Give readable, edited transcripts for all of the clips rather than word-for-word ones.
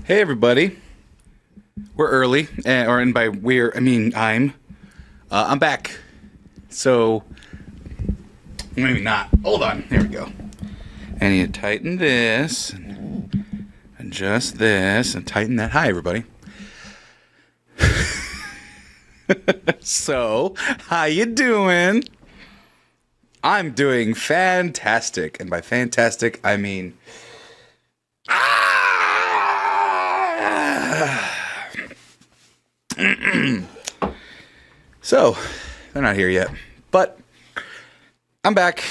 Hey everybody, we're early, and by we're I mean I'm back. So maybe not. Hold on, there we go. I need to tighten this, and adjust this, and tighten that. Hi everybody. So how you doing? I'm doing fantastic, and by fantastic I mean. So, they're not here yet, but I'm back.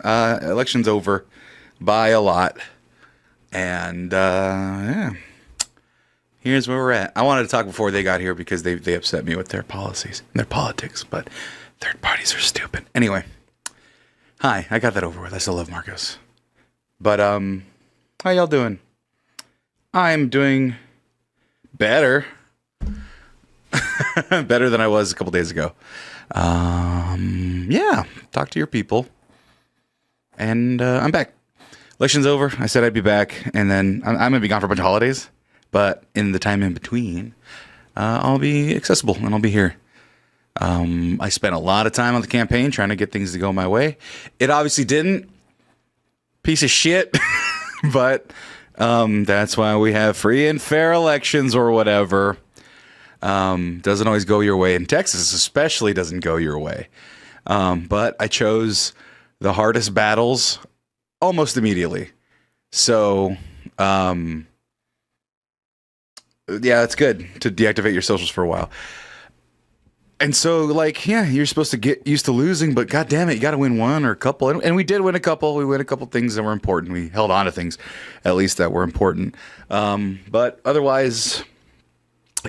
Election's over by a lot, and yeah, here's where we're at. I wanted to talk before they got here because they upset me with their policies and their politics, but third parties are stupid. Anyway, hi, I got that over with. I still love Marcos, but how y'all doing? I'm doing better. Better than I was a couple days ago. Yeah, talk to your people. And I'm back. Election's over. I said I'd be back. And then I'm going to be gone for a bunch of holidays. But in the time in between, I'll be accessible and I'll be here. I spent a lot of time on the campaign trying to get things to go my way. It obviously didn't. Piece of shit. But that's why we have free and fair elections or whatever. Doesn't always go your way. In Texas especially doesn't go your way. But I chose the hardest battles almost immediately. So, yeah, it's good to deactivate your socials for a while. And so, like, yeah, you're supposed to get used to losing, but God damn it, you got to win one or a couple. And we did win a couple. We win a couple things that were important. We held on to things, at least, that were important. But otherwise,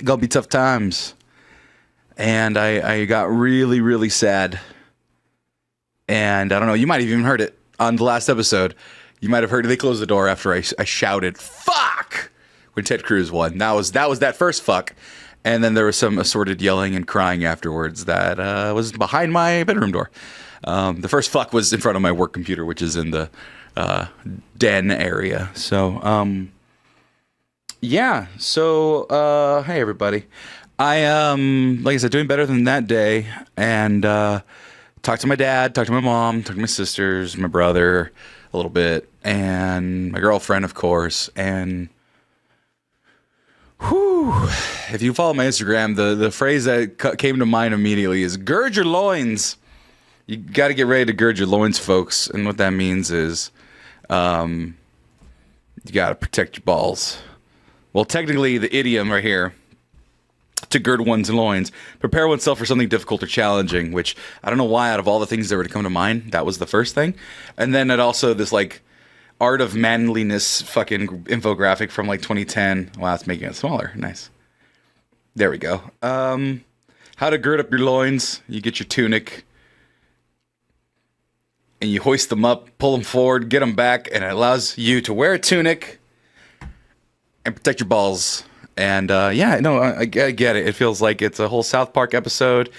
gonna be tough times. And I got really, really sad. And I don't know, you might have even heard it on the last episode. You might have heard it. They closed the door after I shouted, fuck, when Ted Cruz won. That was that first fuck. And then there was some assorted yelling and crying afterwards that was behind my bedroom door. The first fuck was in front of my work computer, which is in the den area. So, yeah. So, hey everybody. I like I said, doing better than that day, and talked to my dad, talked to my mom, talked to my sisters, my brother a little bit, and my girlfriend, of course. And whew, if you follow my Instagram, the phrase that came to mind immediately is "gird your loins." You got to get ready to gird your loins, folks. And what that means is, you got to protect your balls. Well, technically, the idiom right here, to gird one's loins, prepare oneself for something difficult or challenging, which I don't know why out of all the things that were to come to mind, that was the first thing. And then it also, this like art of manliness fucking infographic from like 2010. Wow, it's making it smaller. Nice. There we go. How to gird up your loins. You get your tunic and you hoist them up, pull them forward, get them back, and it allows you to wear a tunic and protect your balls. And yeah, no, I get it. It feels like it's a whole South Park episode.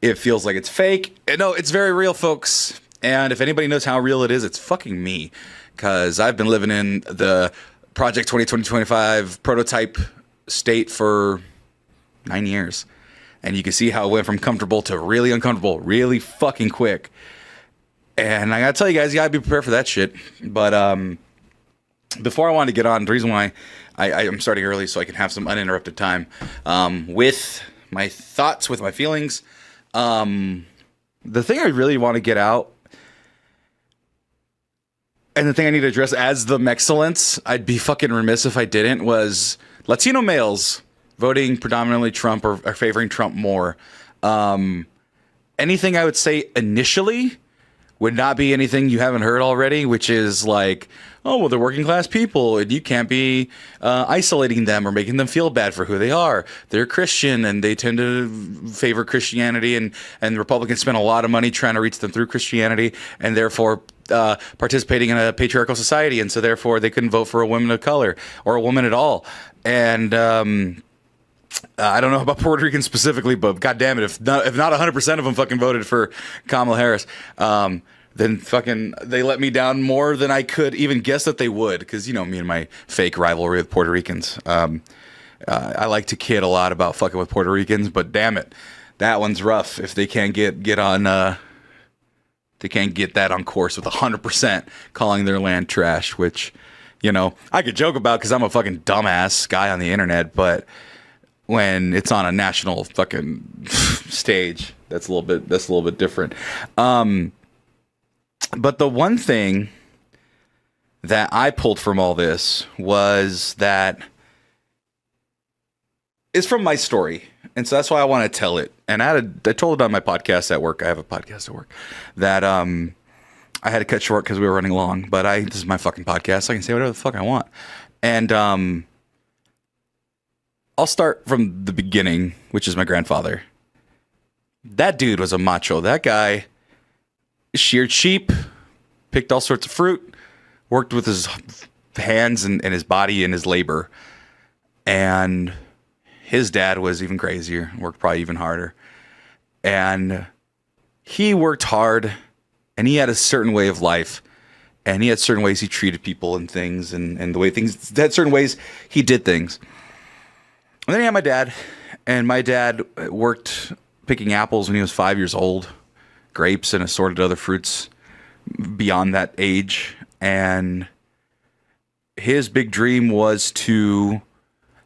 It feels like it's fake. No, it's very real, folks. And if anybody knows how real it is, it's fucking me. Because I've been living in the Project 2020-2025 prototype state for 9 years. And you can see how it went from comfortable to really uncomfortable really fucking quick. And I gotta tell you guys, you gotta be prepared for that shit. But before I want to get on, the reason why I'm starting early so I can have some uninterrupted time with my thoughts, with my feelings. The thing I really want to get out, and the thing I need to address as the Mexcellence, I'd be fucking remiss if I didn't, was Latino males voting predominantly Trump or favoring Trump more. Anything I would say initially would not be anything you haven't heard already, which is like, oh, well, they're working class people, and you can't be isolating them or making them feel bad for who they are. They're Christian, and they tend to favor Christianity, and Republicans spend a lot of money trying to reach them through Christianity, and therefore participating in a patriarchal society, and so therefore they couldn't vote for a woman of color or a woman at all. And I don't know about Puerto Ricans specifically, but God damn it, if not 100% of them fucking voted for Kamala Harris, then fucking they let me down more than I could even guess that they would. Because, you know, me and my fake rivalry with Puerto Ricans. I like to kid a lot about fucking with Puerto Ricans, but damn it, that one's rough. If they can't get on, they can't get that on course with 100% calling their land trash, which, you know, I could joke about because I'm a fucking dumbass guy on the internet, but when it's on a national fucking stage, that's a little bit different. But the one thing that I pulled from all this was that it's from my story. And so that's why I want to tell it. And I told it on my podcast at work. I have a podcast at work that I had to cut short because we were running long. But this is my fucking podcast. I can say whatever the fuck I want. And I'll start from the beginning, which is my grandfather. That dude was a macho. That guy sheared sheep, picked all sorts of fruit, worked with his hands and his body and his labor. And his dad was even crazier, worked probably even harder. And he worked hard, and he had a certain way of life, and he had certain ways he treated people and things, and the way things, had certain ways he did things. And then he had my dad, and my dad worked picking apples when he was 5 years old, grapes and assorted other fruits beyond that age. And his big dream was to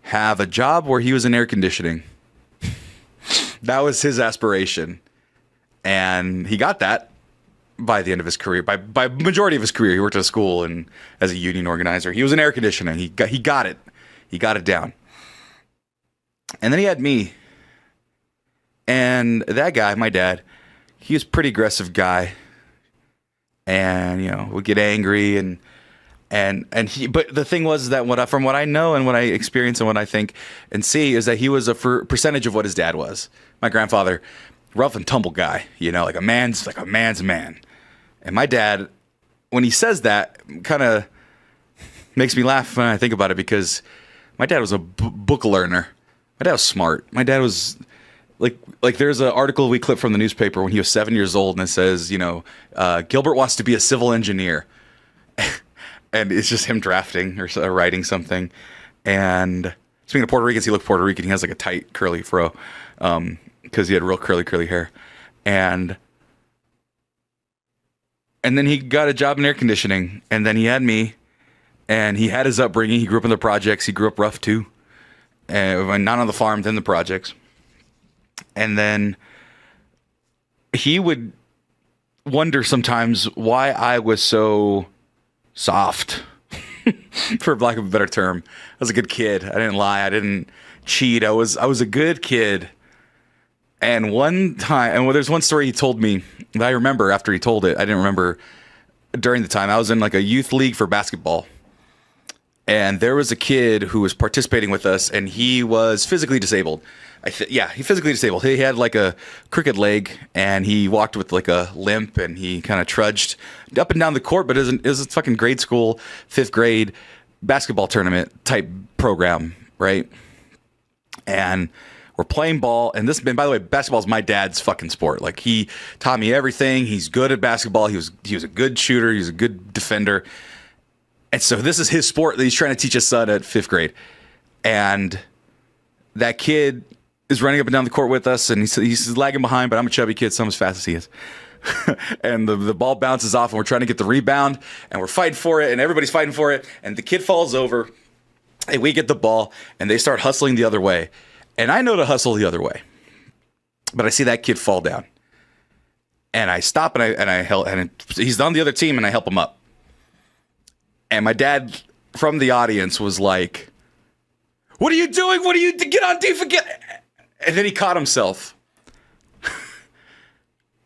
have a job where he was in air conditioning. That was his aspiration. And he got that by the end of his career. By majority of his career, he worked at a school and as a union organizer. He was in air conditioning. He got it. He got it down. And then he had me. And that guy, my dad, he was a pretty aggressive guy. And, you know, would get angry and he, but the thing was that from what I know and what I experience and what I think and see is that he was a percentage of what his dad was. My grandfather, rough and tumble guy, you know, like a man's man. And my dad, when he says that, kind of makes me laugh when I think about it because my dad was a book learner. My dad was smart. My dad was like there's an article we clipped from the newspaper when he was 7 years old and it says, you know, Gilbert wants to be a civil engineer. And it's just him drafting or writing something. And speaking of Puerto Ricans, he looked Puerto Rican. He has like a tight curly fro because he had real curly hair. And then he got a job in air conditioning. And then he had me. And he had his upbringing. He grew up in the projects. He grew up rough too. And not on the farm, then the projects. And then he would wonder sometimes why I was so soft, for lack of a better term. I was a good kid. I didn't lie. I didn't cheat. I was a good kid. And one time, and there's one story he told me that I remember after he told it. I didn't remember during the time. I was in like a youth league for basketball. And there was a kid who was participating with us, and he was physically disabled. He physically disabled. He had like a crooked leg, and he walked with like a limp, and he kind of trudged up and down the court. But it was a fucking grade school, 5th grade basketball tournament type program, right? And we're playing ball, and by the way, basketball is my dad's fucking sport. Like he taught me everything. He's good at basketball. He was a good shooter. He was a good defender. And so this is his sport that he's trying to teach his son at 5th grade. And that kid is running up and down the court with us, and he's lagging behind, but I'm a chubby kid, so I'm as fast as he is. And the ball bounces off, and we're trying to get the rebound, and we're fighting for it, and everybody's fighting for it, and the kid falls over, and we get the ball, and they start hustling the other way. And I know to hustle the other way. But I see that kid fall down. And I stop, and I help, and he's on the other team, and I help him up. And my dad from the audience was like, "What are you doing? What are you, get on defense?" And then he caught himself.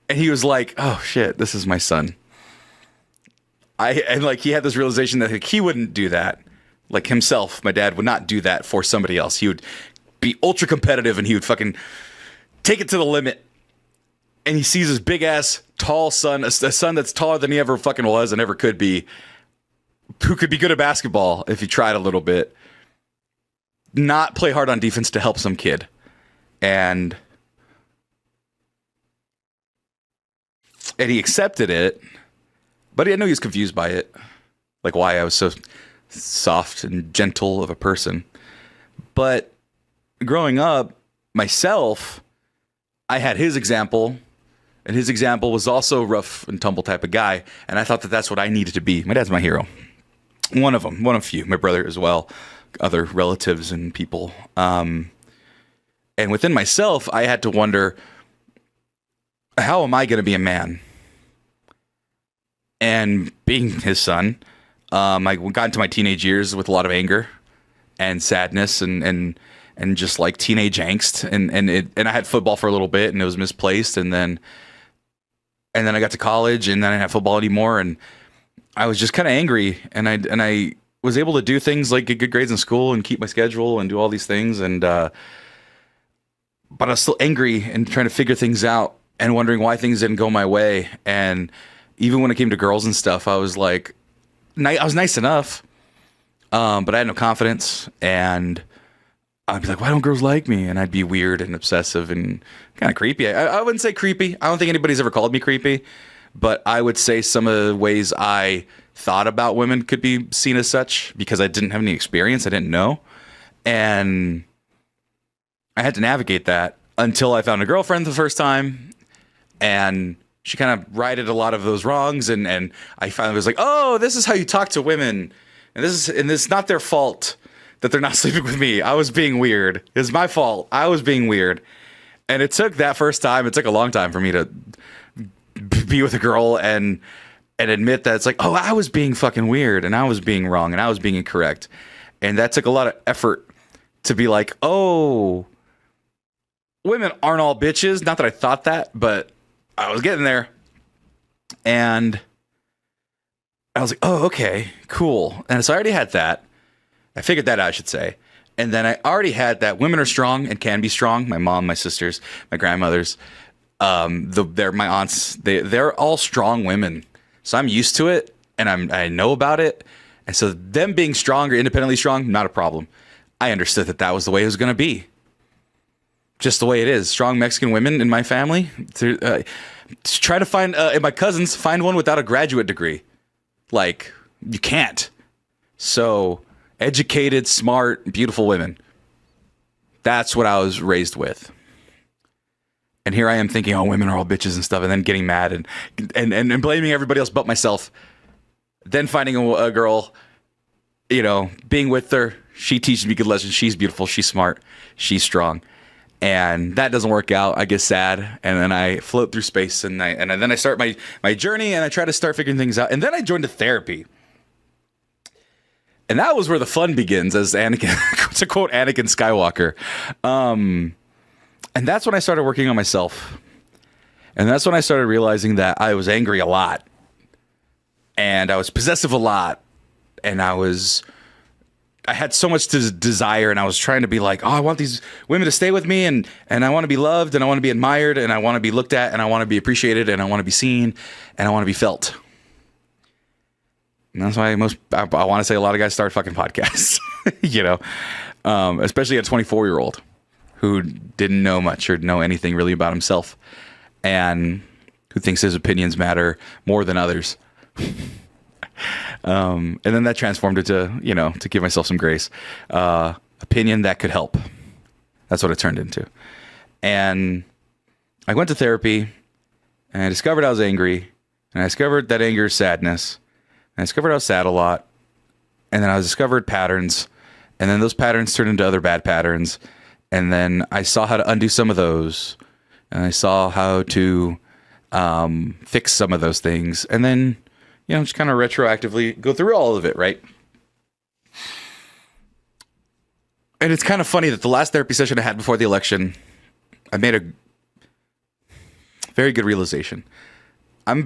And he was like, "Oh shit, this is my son." And like he had this realization that like, he wouldn't do that. Like himself, my dad would not do that for somebody else. He would be ultra competitive and he would fucking take it to the limit. And he sees his big ass, tall son, a son that's taller than he ever fucking was and ever could be, who could be good at basketball if he tried a little bit, not play hard on defense to help some kid. And he accepted it, But I know he was confused by it, like why I was so soft and gentle of a person. But growing up myself, I had his example, and his example was also rough and tumble type of guy, and I thought that that's what I needed to be. My dad's my hero. One of them, one of few. My brother as well, other relatives and people. And within myself, I had to wonder, how am I going to be a man? And being his son, I got into my teenage years with a lot of anger and sadness and just like teenage angst, and I had football for a little bit and it was misplaced, and then I got to college and then I didn't have football anymore, and I was just kind of angry, and I was able to do things like get good grades in school and keep my schedule and do all these things, and but I was still angry and trying to figure things out and wondering why things didn't go my way. And even when it came to girls and stuff, I was like, I was nice enough, but I had no confidence, and I'd be like, why don't girls like me? And I'd be weird and obsessive and kind of creepy. I wouldn't say creepy. I don't think anybody's ever called me creepy, but I would say some of the ways I thought about women could be seen as such because I didn't have any experience. I didn't know. And I had to navigate that until I found a girlfriend the first time, and she kind of righted a lot of those wrongs, and I finally was like, oh, this is how you talk to women, and this is not their fault that they're not sleeping with me. I was being weird. It's my fault. I was being weird. And it took that first time, it took a long time for me to be with a girl and admit that it's like, oh, I was being fucking weird, and I was being wrong, and I was being incorrect. And that took a lot of effort to be like, oh, women aren't all bitches. Not that I thought that, but I was getting there. And I was like, oh, okay, cool. And so I already had that. I figured that out, I should say. And then I already had that women are strong and can be strong. My mom, my sisters, my grandmothers, they're my aunts. They're all strong women. So I'm used to it, and I know about it. And so them being strong or independently strong, not a problem. I understood that was the way it was going to be. Just the way it is. Strong Mexican women in my family. Try to find, and my cousins, find one without a graduate degree. Like, you can't. So, educated, smart, beautiful women. That's what I was raised with. And here I am thinking, oh, women are all bitches and stuff, and then getting mad and blaming everybody else but myself. Then finding a girl, being with her. She teaches me good lessons. She's beautiful. She's smart. She's strong. And that doesn't work out. I get sad, and then I float through space, and then I start my journey, and I try to start figuring things out. And then I joined a therapy. And that was where the fun begins, as Anakin, to quote Anakin Skywalker. And that's when I started working on myself. And that's when I started realizing that I was angry a lot. And I was possessive a lot. And I had so much to desire, and I was trying to be like, oh, I want these women to stay with me, and I want to be loved, and I want to be admired, and I want to be looked at, and I want to be appreciated, and I want to be seen, and I want to be felt. And that's why I want to say a lot of guys start fucking podcasts, especially a 24-year-old who didn't know much or know anything really about himself, and who thinks his opinions matter more than others. And then that transformed it to give myself some grace. Opinion that could help. That's what it turned into. And I went to therapy, and I discovered I was angry, and I discovered that anger is sadness. And I discovered I was sad a lot. And then I discovered patterns, and then those patterns turned into other bad patterns. And then I saw how to undo some of those, and I saw how to fix some of those things. And then just kind of retroactively go through all of it, right? And it's kind of funny that the last therapy session I had before the election, I made a very good realization. I'm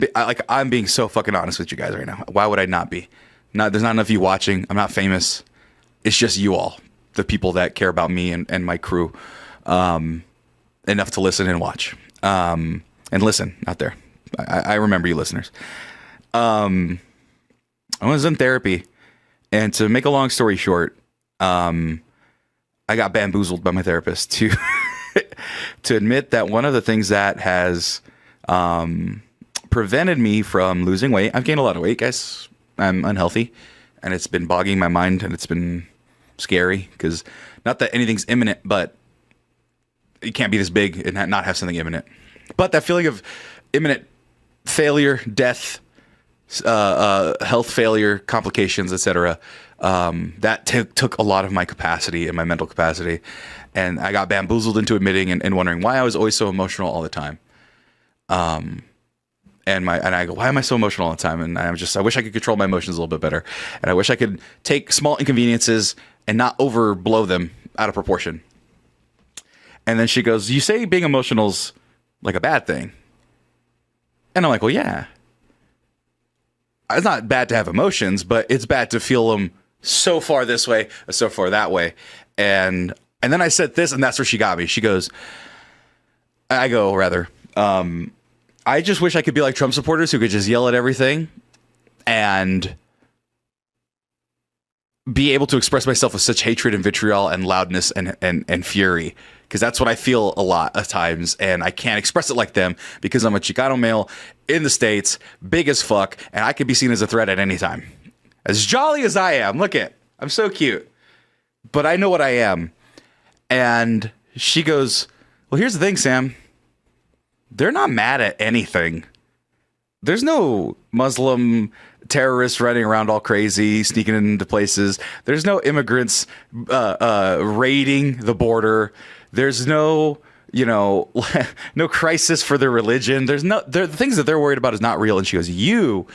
being so fucking honest with you guys right now. Why would I not be? There's not enough of you watching. I'm not famous. It's just you all, the people that care about me and my crew, enough to listen and watch. And listen out there. I remember you listeners. I was in therapy, and to make a long story short, I got bamboozled by my therapist to admit that one of the things that has prevented me from losing weight. I've gained a lot of weight, guys. I'm unhealthy, and it's been bogging my mind, and it's been scary because not that anything's imminent, but you can't be this big and not have something imminent. But that feeling of imminent failure, death, health failure, complications, etc., that took a lot of my capacity and my mental capacity, and I got bamboozled into admitting and wondering why I was always so emotional all the time. And I go, why am I so emotional all the time? And I wish I could control my emotions a little bit better, and I wish I could take small inconveniences and not overblow them out of proportion. And then she goes, you say being emotional's like a bad thing. And I'm like, well, yeah. It's not bad to have emotions, but it's bad to feel them so far this way, or so far that way. And then I said this, and that's where she got me. She goes, I just wish I could be like Trump supporters who could just yell at everything and be able to express myself with such hatred and vitriol and loudness and fury. Because that's what I feel a lot of times, and I can't express it like them because I'm a Chicano male in the States, big as fuck, and I could be seen as a threat at any time. As jolly as I am, I'm so cute, but I know what I am. And she goes, well, here's the thing, Sam. They're not mad at anything. There's no Muslim terrorists running around all crazy, sneaking into places. There's no immigrants raiding the border. There's no, no crisis for their religion. The things that they're worried about is not real. And she goes, you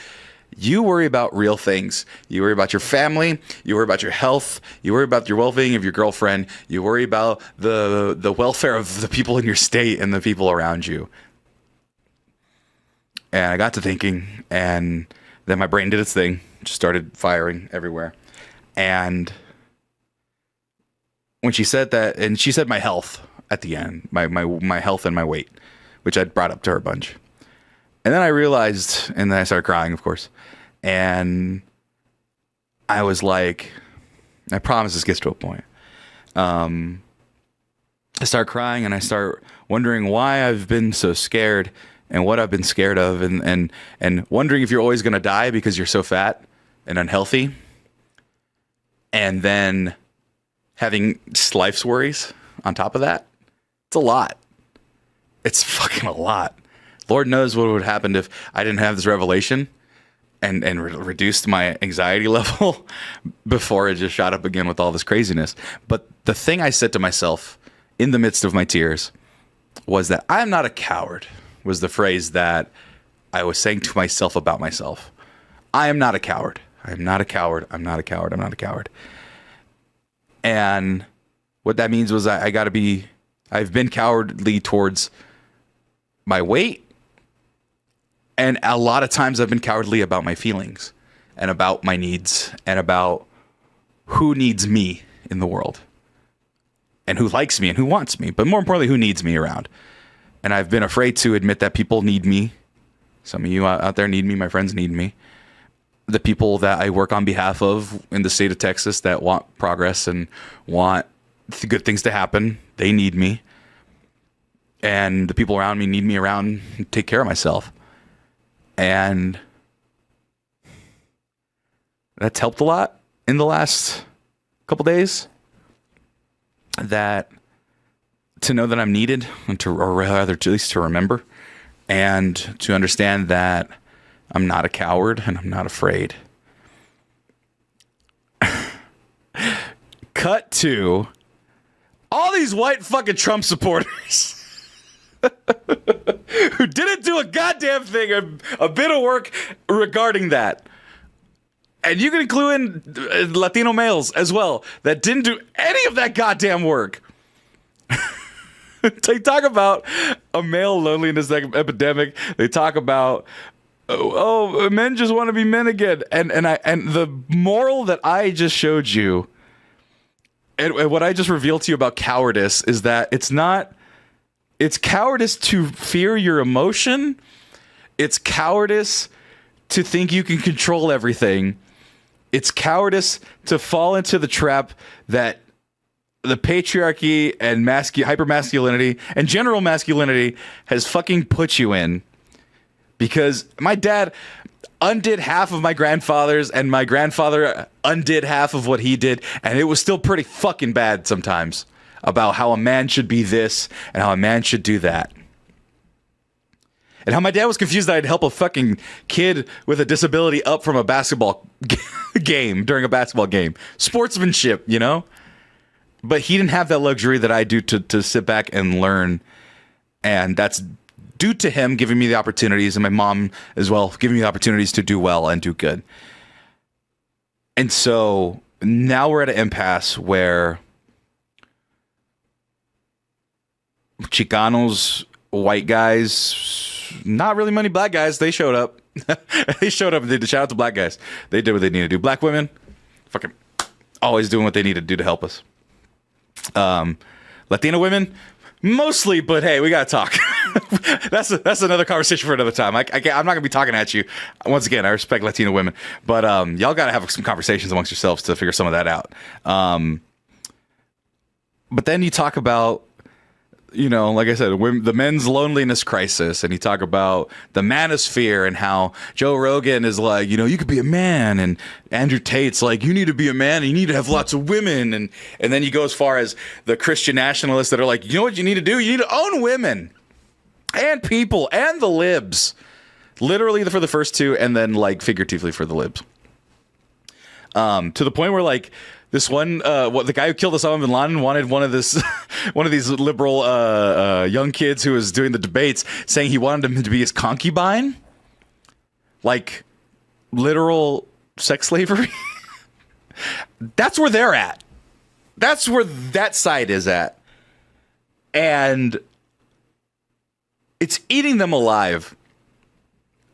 worry about real things. You worry about your family. You worry about your health. You worry about your well-being of your girlfriend. You worry about the welfare of the people in your state and the people around you. And I got to thinking, and then my brain did its thing, just started firing everywhere. And when she said that, and she said my health at the end, my health and my weight, which I'd brought up to her a bunch. And then I realized, and then I started crying, of course. And I was like, I promise this gets to a point. I start crying, and I start wondering why I've been so scared and what I've been scared of, and wondering if you're always going to die because you're so fat and unhealthy. And then having life's worries on top of that. It's a lot. It's fucking a lot. Lord knows what would happen if I didn't have this revelation and reduced my anxiety level before it just shot up again with all this craziness. But the thing I said to myself in the midst of my tears was that I'm not a coward, was the phrase that I was saying to myself about myself. I am not a coward. I am not a coward. I'm not a coward. I'm not a coward. And what that means was I've been cowardly towards my weight. And a lot of times I've been cowardly about my feelings and about my needs and about who needs me in the world and who likes me and who wants me, but more importantly, who needs me around. And I've been afraid to admit that people need me. Some of you out there need me. My friends need me. The people that I work on behalf of in the state of Texas that want progress and want good things to happen, they need me. And the people around me need me around to take care of myself. And that's helped a lot in the last couple days. That to know that I'm needed, or rather at least to remember, and to understand that I'm not a coward and I'm not afraid. Cut to all these white fucking Trump supporters who didn't do a goddamn thing, a bit of work regarding that. And you can include in Latino males as well that didn't do any of that goddamn work. They talk about a male loneliness epidemic. They talk about, oh, men just want to be men again. And the moral that I just showed you, and what I just revealed to you about cowardice, is that it's cowardice to fear your emotion. It's cowardice to think you can control everything. It's cowardice to fall into the trap that the patriarchy and hypermasculinity and general masculinity has fucking put you in. because my dad undid half of my grandfather's, and my grandfather undid half of what he did, and it was still pretty fucking bad sometimes about how a man should be this and how a man should do that. And how my dad was confused that I'd help a fucking kid with a disability up from a basketball game during a basketball game. Sportsmanship, you know? But he didn't have that luxury that I do to sit back and learn. And that's due to him giving me the opportunities, and my mom as well giving me the opportunities to do well and do good. And so now we're at an impasse where Chicanos, white guys, not really many black guys, they showed up. They showed up and did the shout out to black guys. They did what they needed to do. Black women, fucking always doing what they need to do to help us. Latina women, mostly, but hey, we gotta talk. That's another conversation for another time. I'm not gonna be talking at you. Once again, I respect Latina women, but y'all gotta have some conversations amongst yourselves to figure some of that out. But then you talk about, you know, like I said, the men's loneliness crisis, and you talk about the manosphere and how Joe Rogan is like, you know, you could be a man, and Andrew Tate's like, you need to be a man and you need to have lots of women, and then you go as far as the Christian nationalists that are like, you know what you need to do? You need to own women and people and the libs, literally for the first two, and then like figuratively for the libs, to the point where like, this one, the guy who killed Osama bin Laden wanted one of these liberal young kids who was doing the debates, saying he wanted him to be his concubine, like literal sex slavery. That's where they're at. That's where that side is at, and it's eating them alive.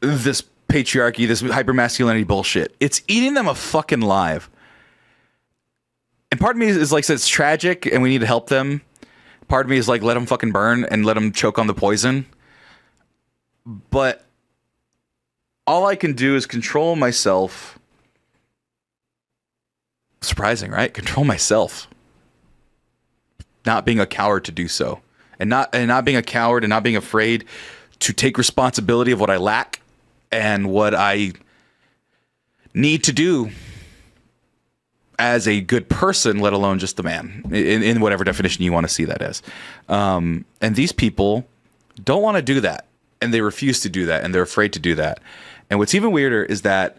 This patriarchy, this hypermasculinity bullshit. It's eating them a fucking alive. And part of me is like, it's tragic and we need to help them. Part of me is like, let them fucking burn and let them choke on the poison. But all I can do is control myself. Surprising, right? Control myself. Not being a coward to do so. And not being a coward and not being afraid to take responsibility of what I lack and what I need to do as a good person, let alone just a man, in whatever definition you want to see that as. And these people don't want to do that, and they refuse to do that, and they're afraid to do that. And what's even weirder is that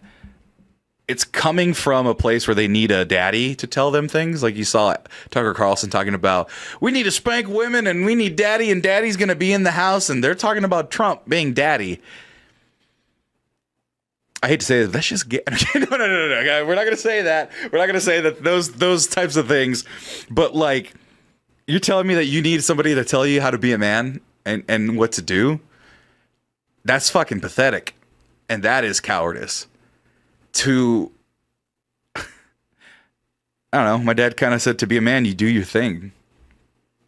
it's coming from a place where they need a daddy to tell them things. Like you saw Tucker Carlson talking about, we need to spank women, and we need daddy, and daddy's going to be in the house, and they're talking about Trump being daddy. I hate to say it, let's just get no. We're not gonna say that. We're not gonna say that those types of things. But like, you're telling me that you need somebody to tell you how to be a man and what to do? That's fucking pathetic. And that is cowardice. To I don't know, my dad kind of said, to be a man, you do your thing.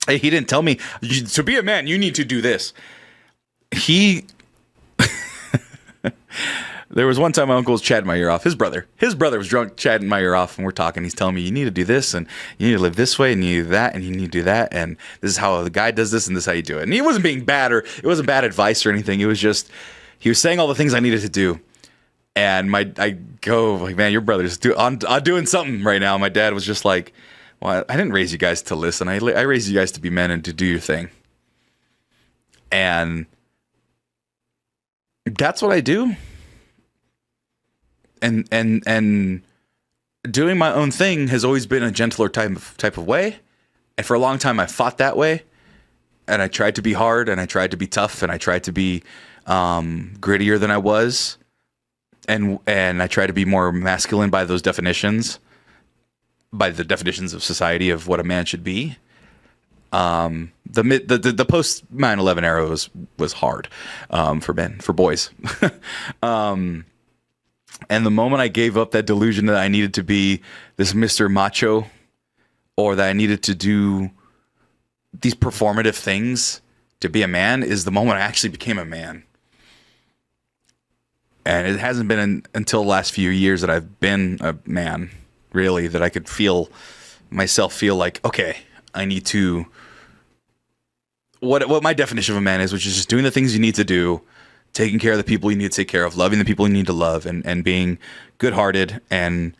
Hey, he didn't tell me, to be a man, you need to do this. There was one time my uncle was chatting my ear off. His brother was drunk, chatting my ear off, and we're talking. He's telling me, you need to do this, and you need to live this way, and you need to do that, and you need to do that, and this is how the guy does this, and this is how you do it. And he wasn't being bad, or it wasn't bad advice or anything. It was just, he was saying all the things I needed to do. And I go like, man, your brother's I'm doing something right now. My dad was just like, well, I didn't raise you guys to listen. I raised you guys to be men and to do your thing. And that's what I do. And doing my own thing has always been a gentler type of way. And for a long time, I fought that way. And I tried to be hard, and I tried to be tough, and I tried to be grittier than I was. And I tried to be more masculine by those definitions, by the definitions of society of what a man should be. The post 9/11 era was hard for men, for boys. And the moment I gave up that delusion that I needed to be this Mr. Macho, or that I needed to do these performative things to be a man, is the moment I actually became a man. And it hasn't been until the last few years that I've been a man, really, that I could feel myself feel like, okay, I need to, what my definition of a man is, which is just doing the things you need to do taking care of the people you need to take care of, loving the people you need to love, and being good-hearted and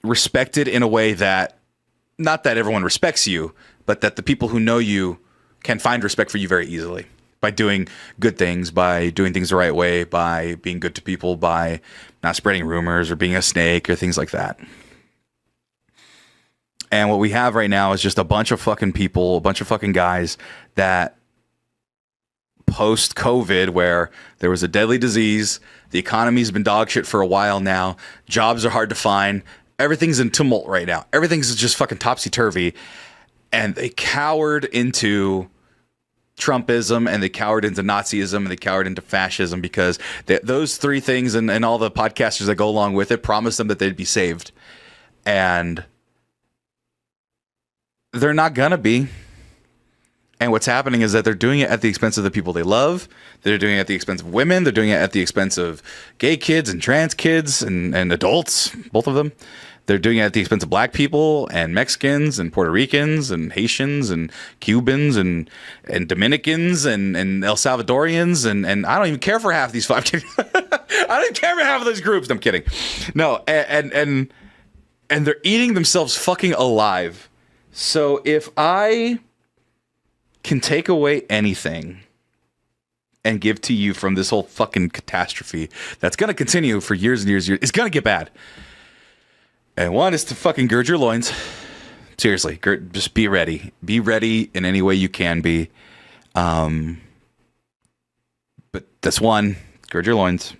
respected in a way that, not that everyone respects you, but that the people who know you can find respect for you very easily by doing good things, by doing things the right way, by being good to people, by not spreading rumors or being a snake or things like that. And what we have right now is just a bunch of fucking people, a bunch of fucking guys that post-COVID, where there was a deadly disease, the economy's been dog shit for a while now, jobs are hard to find, everything's in tumult right now. Everything's just fucking topsy-turvy. And they cowered into Trumpism, and they cowered into Nazism, and they cowered into fascism because those three things and all the podcasters that go along with it promised them that they'd be saved. And they're not gonna be. And what's happening is that they're doing it at the expense of the people they love. They're doing it at the expense of women. They're doing it at the expense of gay kids and trans kids and adults, both of them. They're doing it at the expense of black people and Mexicans and Puerto Ricans and Haitians and Cubans and Dominicans and El Salvadorians. And I don't even care for half of these five. I don't even care for half of those groups. No, I'm kidding. No, and they're eating themselves fucking alive. So if I can take away anything and give to you from this whole fucking catastrophe that's going to continue for years and years, it's going to get bad. And one is to fucking gird your loins. Seriously, just be ready. Be ready in any way you can be. But that's one, gird your loins.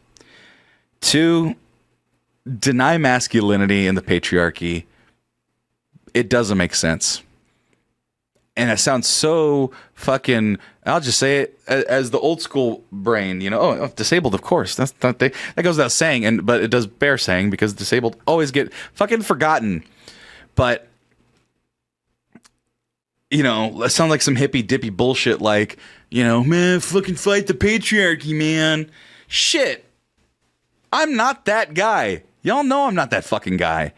Two, deny masculinity and the patriarchy. It doesn't make sense. And it sounds so fucking, I'll just say it as the old school brain, you know, oh, disabled, of course. That goes without saying, but it does bear saying because disabled always get fucking forgotten. But, you know, it sounds like some hippy dippy bullshit like, you know, man, fucking fight the patriarchy, man. Shit. I'm not that guy. Y'all know I'm not that fucking guy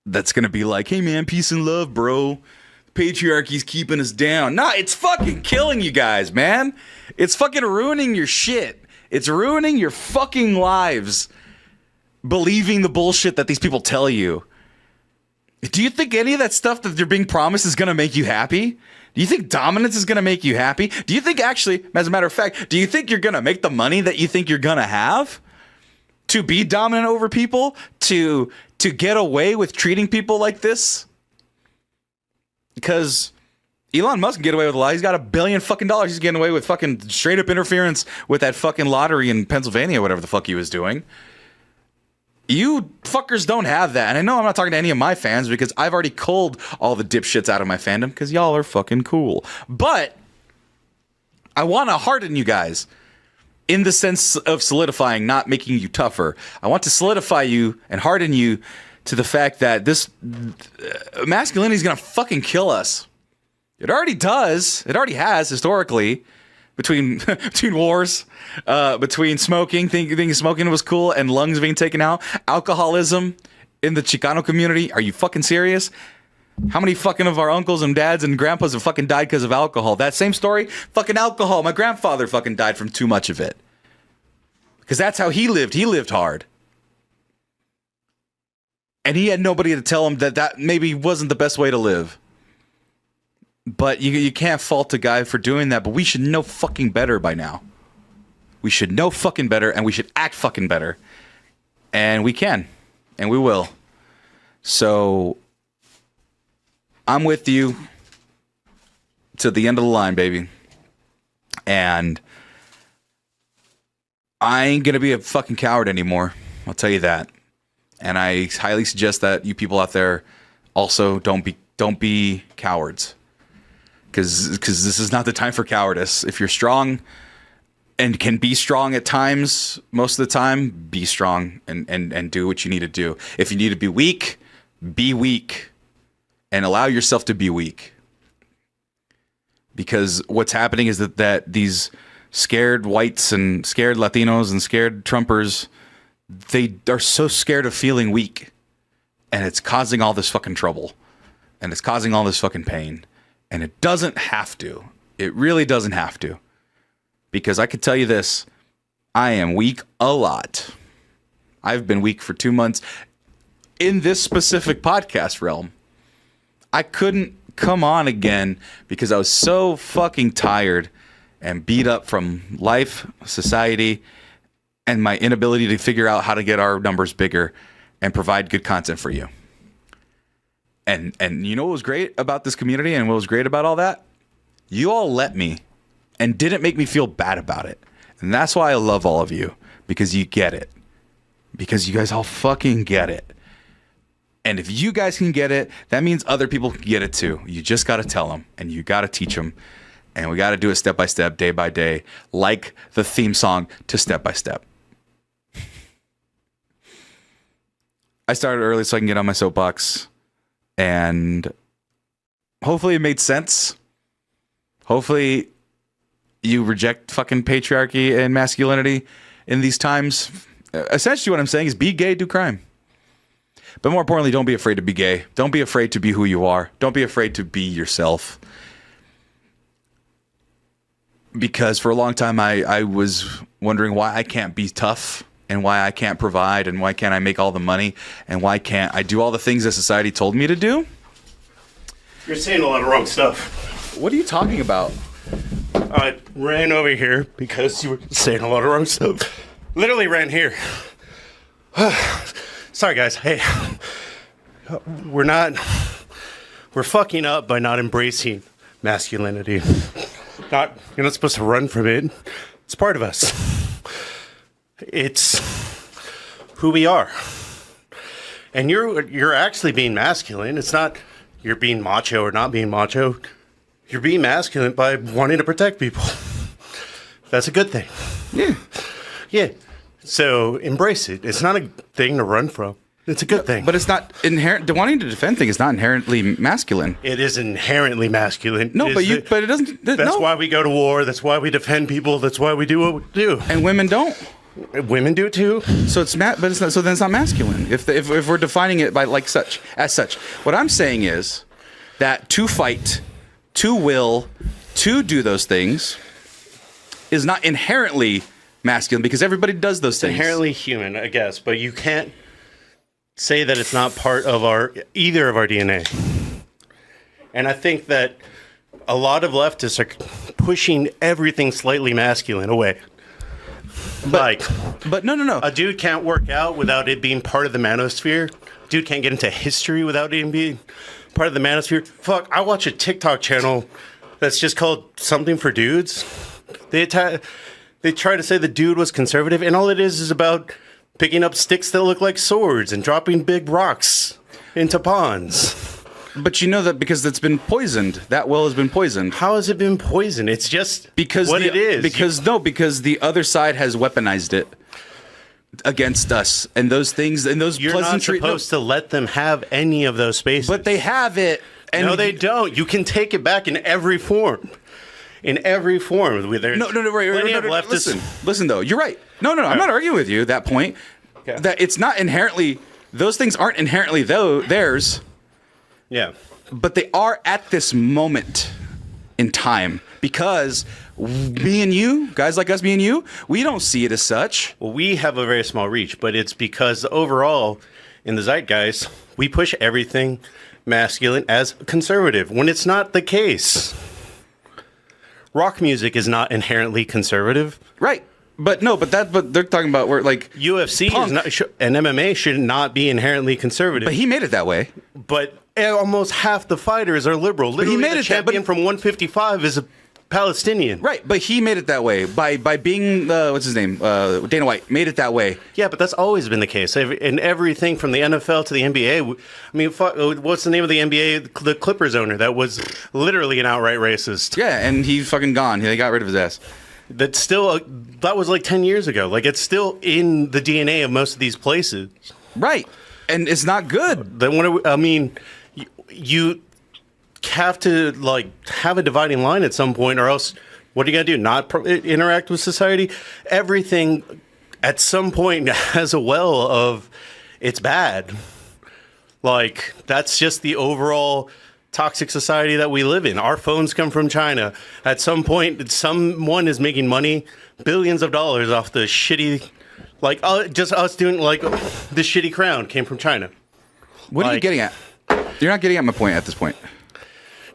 that's going to be like, hey, man, peace and love, bro. Patriarchy's keeping us down. Nah, it's fucking killing you guys, man. It's fucking ruining your shit. It's ruining your fucking lives believing the bullshit that these people tell you. Do you think any of that stuff that they're being promised is going to make you happy? Do you think dominance is going to make you happy? Do you think actually, as a matter of fact, do you think you're going to make the money that you think you're going to have to be dominant over people, to get away with treating people like this? Because Elon Musk can get away with a lot. He's got $1 billion fucking dollars. He's getting away with fucking straight up interference with that fucking lottery in Pennsylvania, whatever the fuck he was doing. You fuckers don't have that. And I know I'm not talking to any of my fans because I've already culled all the dipshits out of my fandom because y'all are fucking cool. But I want to harden you guys in the sense of solidifying, not making you tougher. I want to solidify you and harden you to the fact that this masculinity is going to fucking kill us. It already does. It already has historically between wars, between smoking, thinking smoking was cool and lungs being taken out, alcoholism in the Chicano community. Are you fucking serious? How many fucking of our uncles and dads and grandpas have fucking died because of alcohol? That same story, fucking alcohol. My grandfather fucking died from too much of it. Because that's how he lived. He lived hard. And he had nobody to tell him that maybe wasn't the best way to live. But you can't fault a guy for doing that. But we should know fucking better by now. We should know fucking better, and we should act fucking better. And we can. And we will. So I'm with you to the end of the line, baby. And I ain't going to be a fucking coward anymore. I'll tell you that. And I highly suggest that you people out there also don't be cowards, because this is not the time for cowardice. If you're strong and can be strong at times, most of the time, be strong and do what you need to do. If you need to be weak and allow yourself to be weak. Because what's happening is that these scared whites and scared Latinos and scared Trumpers, they are so scared of feeling weak, and it's causing all this fucking trouble, and it's causing all this fucking pain, and it doesn't have to. It really doesn't have to, because I could tell you this: I am weak a lot. I've been weak for 2 months in this specific podcast realm. I couldn't come on again because I was so fucking tired and beat up from life, society, and my inability to figure out how to get our numbers bigger and provide good content for you. And you know what was great about this community and what was great about all that? You all let me and didn't make me feel bad about it. And that's why I love all of you, because you get it. Because you guys all fucking get it. And if you guys can get it, that means other people can get it too. You just got to tell them and you got to teach them. And we got to do it step by step, day by day, like the theme song to Step by Step. I started early so I can get on my soapbox. And hopefully it made sense. Hopefully you reject fucking patriarchy and masculinity in these times. Essentially what I'm saying is be gay, do crime. But more importantly, don't be afraid to be gay. Don't be afraid to be who you are. Don't be afraid to be yourself. Because for a long time, I was wondering why I can't be tough and why I can't provide and why can't I make all the money and why can't I do all the things that society told me to do. You're saying a lot of wrong stuff. What are you talking about? I ran over here because you were saying a lot of wrong stuff. Literally ran here. Sorry, guys. Hey, we're fucking up by not embracing masculinity. You're not supposed to run from it. It's part of us. It's who we are. And you're actually being masculine. It's not you're being macho or not being macho. You're being masculine by wanting to protect people. That's a good thing. Yeah. Yeah. So embrace it. It's not a thing to run from. It's a good thing. But it's not inherent. Wanting to defend thing is not inherently masculine. It is inherently masculine. No, but it doesn't. That's why we go to war. That's why we defend people. That's why we do what we do. And women don't. Women do too. So it's but it's not. So then it's not masculine. If we're defining it by as such. What I'm saying is that to fight, to will, to do those things is not inherently masculine because everybody does those things. Inherently human, I guess, but you can't say that it's not part of either of our DNA. And I think that a lot of leftists are pushing everything slightly masculine away. But no. A dude can't work out without it being part of the manosphere. Dude can't get into history without it being part of the manosphere. Fuck, I watch a TikTok channel that's just called Something for Dudes. They try to say the dude was conservative, and all it is about picking up sticks that look like swords and dropping big rocks into ponds. But you know that because it's been poisoned. That well has been poisoned. How has it been poisoned? It's just it is. Because the other side has weaponized it against us. And those things and those You're not supposed to let them have any of those spaces. But they have it. And no, they don't. You can take it back in every form. In every form. Right. Listen, though. You're right. No. I'm not arguing with you, that point. Okay. That it's not inherently, those things aren't inherently theirs. Yeah. But they are at this moment in time because me and you, guys like us, me and you, we don't see it as such. Well, we have a very small reach, but it's because overall in the zeitgeist, we push everything masculine as conservative when it's not the case. Rock music is not inherently conservative. Right. But they're talking about where like UFC is not, and MMA should not be inherently conservative. But he made it that way. But almost half the fighters are liberal. Literally, he made the champion from 155 is a Palestinian. Right, but he made it that way by being what's his name? Dana White made it that way. Yeah, but that's always been the case. In everything from the NFL to the NBA. I mean, what's the name of the NBA? The Clippers owner that was literally an outright racist. Yeah, and he's fucking gone. They got rid of his ass. That's still that was like 10 years ago. Like it's still in the DNA of most of these places. Right, and it's not good. You have to like have a dividing line at some point, or else what are you gonna do? Not interact with society? Everything at some point has a well of it's bad. Like that's just the overall toxic society that we live in. Our phones come from China. At some point, someone is making money, billions of dollars off the shitty, like just us doing like the shitty crown came from China. What are you getting at? You're not getting at my point at this point.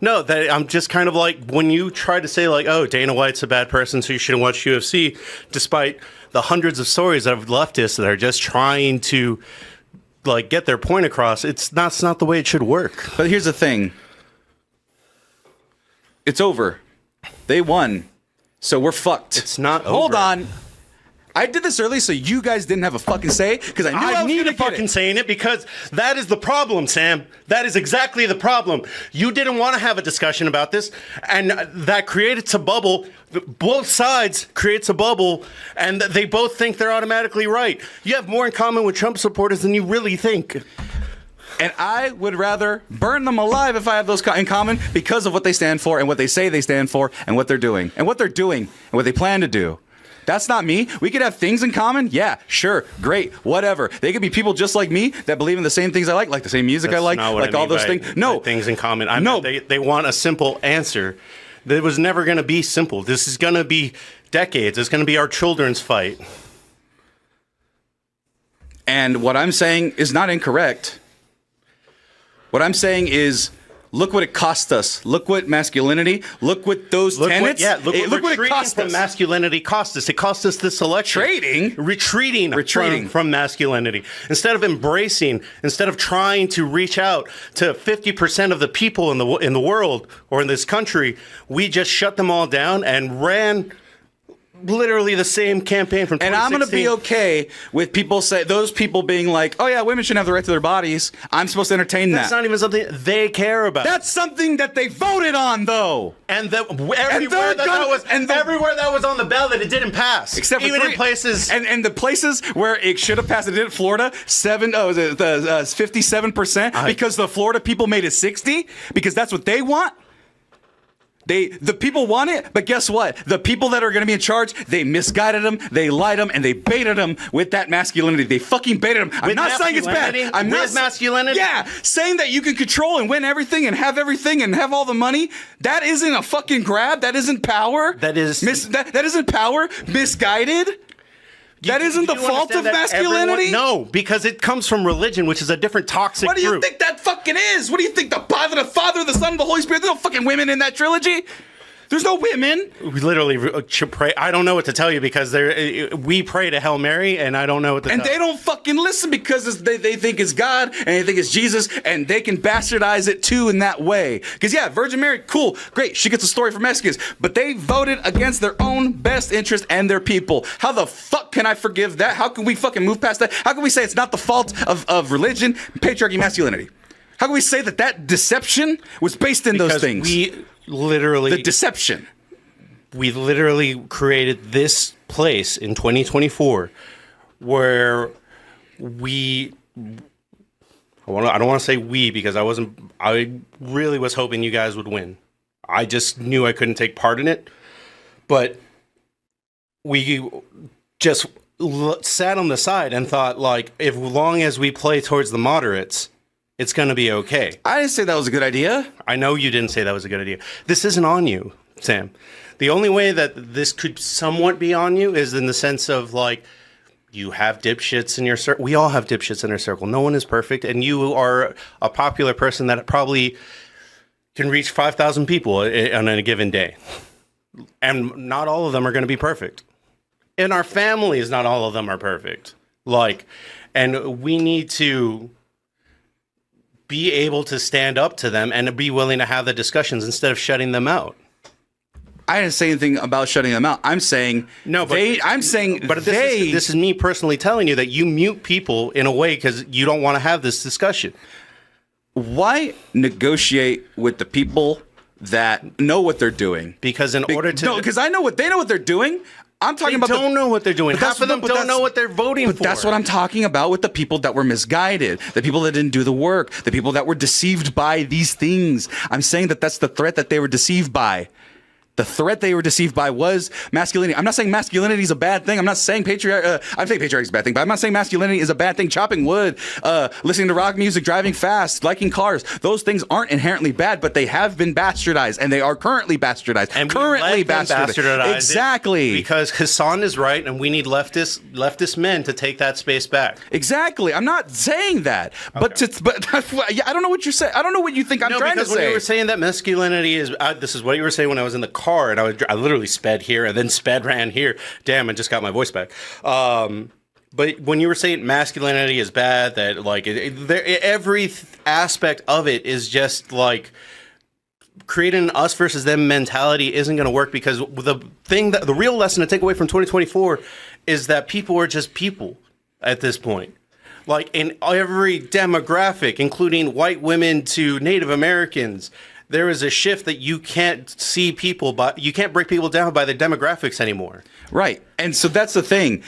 No, that I'm just kind of like, when you try to say like, oh, Dana White's a bad person, so you shouldn't watch UFC, despite the hundreds of stories of leftists that are just trying to like get their point across, it's not the way it should work. But here's the thing. It's over. They won. So we're fucked. It's not over. Hold on. I did this early so you guys didn't have a fucking say because I knew I was need gonna a fucking say in it because that is the problem, Sam. That is exactly the problem. You didn't want to have a discussion about this, and that creates a bubble. Both sides creates a bubble, and they both think they're automatically right. You have more in common with Trump supporters than you really think. And I would rather burn them alive if I have those in common because of what they stand for and what they say they stand for and what they're doing and what they plan to do. That's not me. We could have things in common. Yeah, sure, great, whatever. They could be people just like me that believe in the same things I like the same music I like all those things. No, things in common. No, they want a simple answer. It was never going to be simple. This is going to be decades. It's going to be our children's fight. And what I'm saying is not incorrect. What I'm saying is, look what it cost us. Look what masculinity. Look what those tenets. Look what it cost us. Masculinity cost us. It cost us this election. Retreating from masculinity. Instead of embracing, instead of trying to reach out to 50% of the people in the world or in this country, we just shut them all down and ran literally the same campaign from 2016. And I'm going to be okay with those people being like, oh yeah, women shouldn't have the right to their bodies. I'm supposed to entertain that. That's not even something they care about. That's something that they voted on, though. And everywhere that was on the ballot, it didn't pass. Except even for in places. And the places where it should have passed, it did. Florida, 57%, because the Florida people made it 60, because that's what they want. The people want it, but guess what? The people that are going to be in charge, they misguided them, they lied them, and they baited them with that masculinity. They fucking baited them. I'm not saying it's bad. I'm not masculinity. Yeah, saying that you can control and win everything and have all the money. That isn't a fucking grab. That isn't power. That isn't power. Misguided. That isn't the fault of masculinity? No, because it comes from religion, which is a different toxic What do you group. think that fucking is? What do you think? The Father, the Son, and the Holy Spirit? There's no fucking women in that trilogy. There's no women. We literally pray. I don't know what to tell you because we pray to Hail Mary, and I don't know what to tell you. And they don't fucking listen because they think it's God and they think it's Jesus, and they can bastardize it too in that way. Because yeah, Virgin Mary, cool, great, she gets a story for Mexicans, but they voted against their own best interest and their people. How the fuck can I forgive that? How can we fucking move past that? How can we say it's not the fault of religion, patriarchy, masculinity? How can we say that deception was based in those things? The deception. We literally created this place in 2024 where I don't want to say we because I really was hoping you guys would win. I just knew I couldn't take part in it. But we just sat on the side and thought, like, as long as we play towards the moderates, it's going to be okay. I didn't say that was a good idea. I know you didn't say that was a good idea. This isn't on you, Sam. The only way that this could somewhat be on you is in the sense of, like, you have dipshits in your circle. We all have dipshits in our circle. No one is perfect. And you are a popular person that probably can reach 5,000 people on a given day. And not all of them are going to be perfect. In our families, not all of them are perfect. And we need to be able to stand up to them and be willing to have the discussions instead of shutting them out. I didn't say anything about shutting them out. I'm saying this is me personally telling you that you mute people in a way because you don't want to have this discussion. Why negotiate with the people that know what they're doing? Because because I know they know what they're doing. I'm talking about don't know what they're doing. Half of them don't know what they're voting for. But that's what I'm talking about with the people that were misguided, the people that didn't do the work, the people that were deceived by these things. I'm saying that that's the threat that they were deceived by. The threat they were deceived by was masculinity. I'm not saying masculinity is a bad thing. I'm not saying patriarchy. I'm saying patriarchy is a bad thing, but I'm not saying masculinity is a bad thing. Chopping wood, listening to rock music, driving fast, liking cars. Those things aren't inherently bad, but they have been bastardized, and they are currently bastardized. And currently bastardized. Exactly. Because Hassan is right, and we need leftist men to take that space back. Exactly. I'm not saying that, but yeah, I don't know what you're saying. I don't know what you think I'm trying to say. When you were saying that masculinity is, this is what you were saying when I was in the car. And I literally sped here and then sped ran here. Damn, I just got my voice back. But when you were saying masculinity is bad, that like every aspect of it is just like creating an us versus them mentality isn't going to work, because the real lesson to take away from 2024 is that people are just people at this point. Like in every demographic, including white women to Native Americans, there is a shift that you can't see people, but you can't break people down by their demographics anymore. Right. And so that's the thing.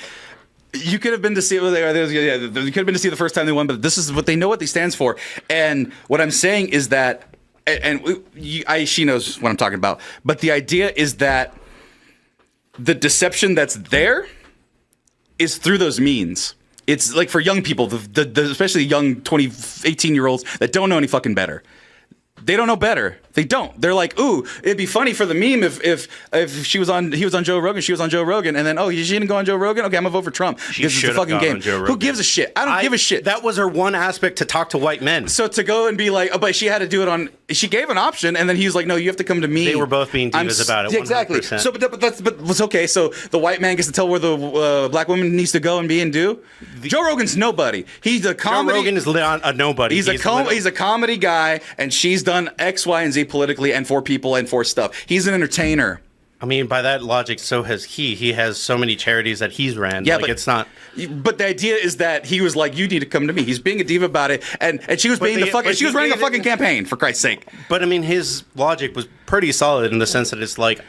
You could have been to see you could have been to see the first time they won, but this is what they know what they stands for. And what I'm saying is that, she knows what I'm talking about, but the idea is that the that's there is through those means. It's like for young people, especially young 18-year-olds that don't know any fucking better. They don't know better. They don't. They're like, ooh, it'd be funny for the meme if he was on Joe Rogan, she was on Joe Rogan, and then she didn't go on Joe Rogan. Okay, I'm gonna vote for Trump because it's a fucking game. Who gives a shit? I don't give a shit. That was her one aspect to talk to white men. So to go and be like, but she had to do it on. She gave an option, and then he was like, no, you have to come to me. They were both being divas about it. 100%. Exactly. So, but it's okay. So the white man gets to tell where the black woman needs to go and be and do. Joe Rogan's nobody. He's a comedy. Joe Rogan is a nobody. He's a comedy guy, and she's done X, Y, and Z politically and for people and for stuff. He's an entertainer. I mean, by that logic, so has he. He has so many charities that he's ran. Yeah, like, but it's not. But the idea is that he was like, "You need to come to me." He's being a diva about it, and she was being she was running a fucking campaign, for Christ's sake. But I mean, his logic was pretty solid in the sense that it's like,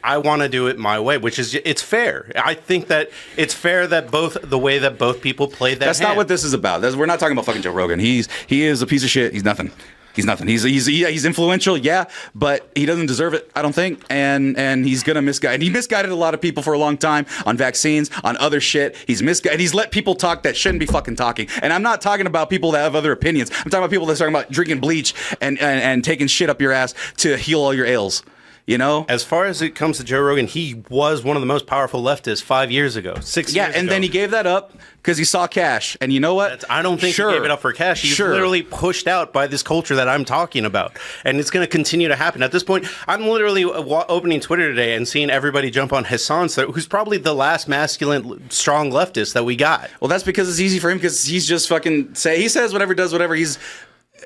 I want to do it my way, which is, it's fair. I think that it's fair that the way that both people played that. That's not what this is about. We're not talking about fucking Joe Rogan. He is a piece of shit. He's nothing. He's nothing. He's influential, yeah, but he doesn't deserve it, I don't think. And he's gonna misguide. And he misguided a lot of people for a long time on vaccines, on other shit. He's misguided. He's let people talk that shouldn't be fucking talking. And I'm not talking about people that have other opinions. I'm talking about people that's talking about drinking bleach and taking shit up your ass to heal all your ails. You know, as far as it comes to Joe Rogan, he was one of the most powerful leftists 5 years ago, 6 years ago. Yeah, and then he gave that up because he saw cash. And you know what? I don't think he gave it up for cash. He's literally pushed out by this culture that I'm talking about. And it's going to continue to happen. At this point, I'm literally opening Twitter today and seeing everybody jump on Hassan, who's probably the last masculine, strong leftist that we got. Well, that's because it's easy for him, because he's just fucking he says whatever, does whatever. He's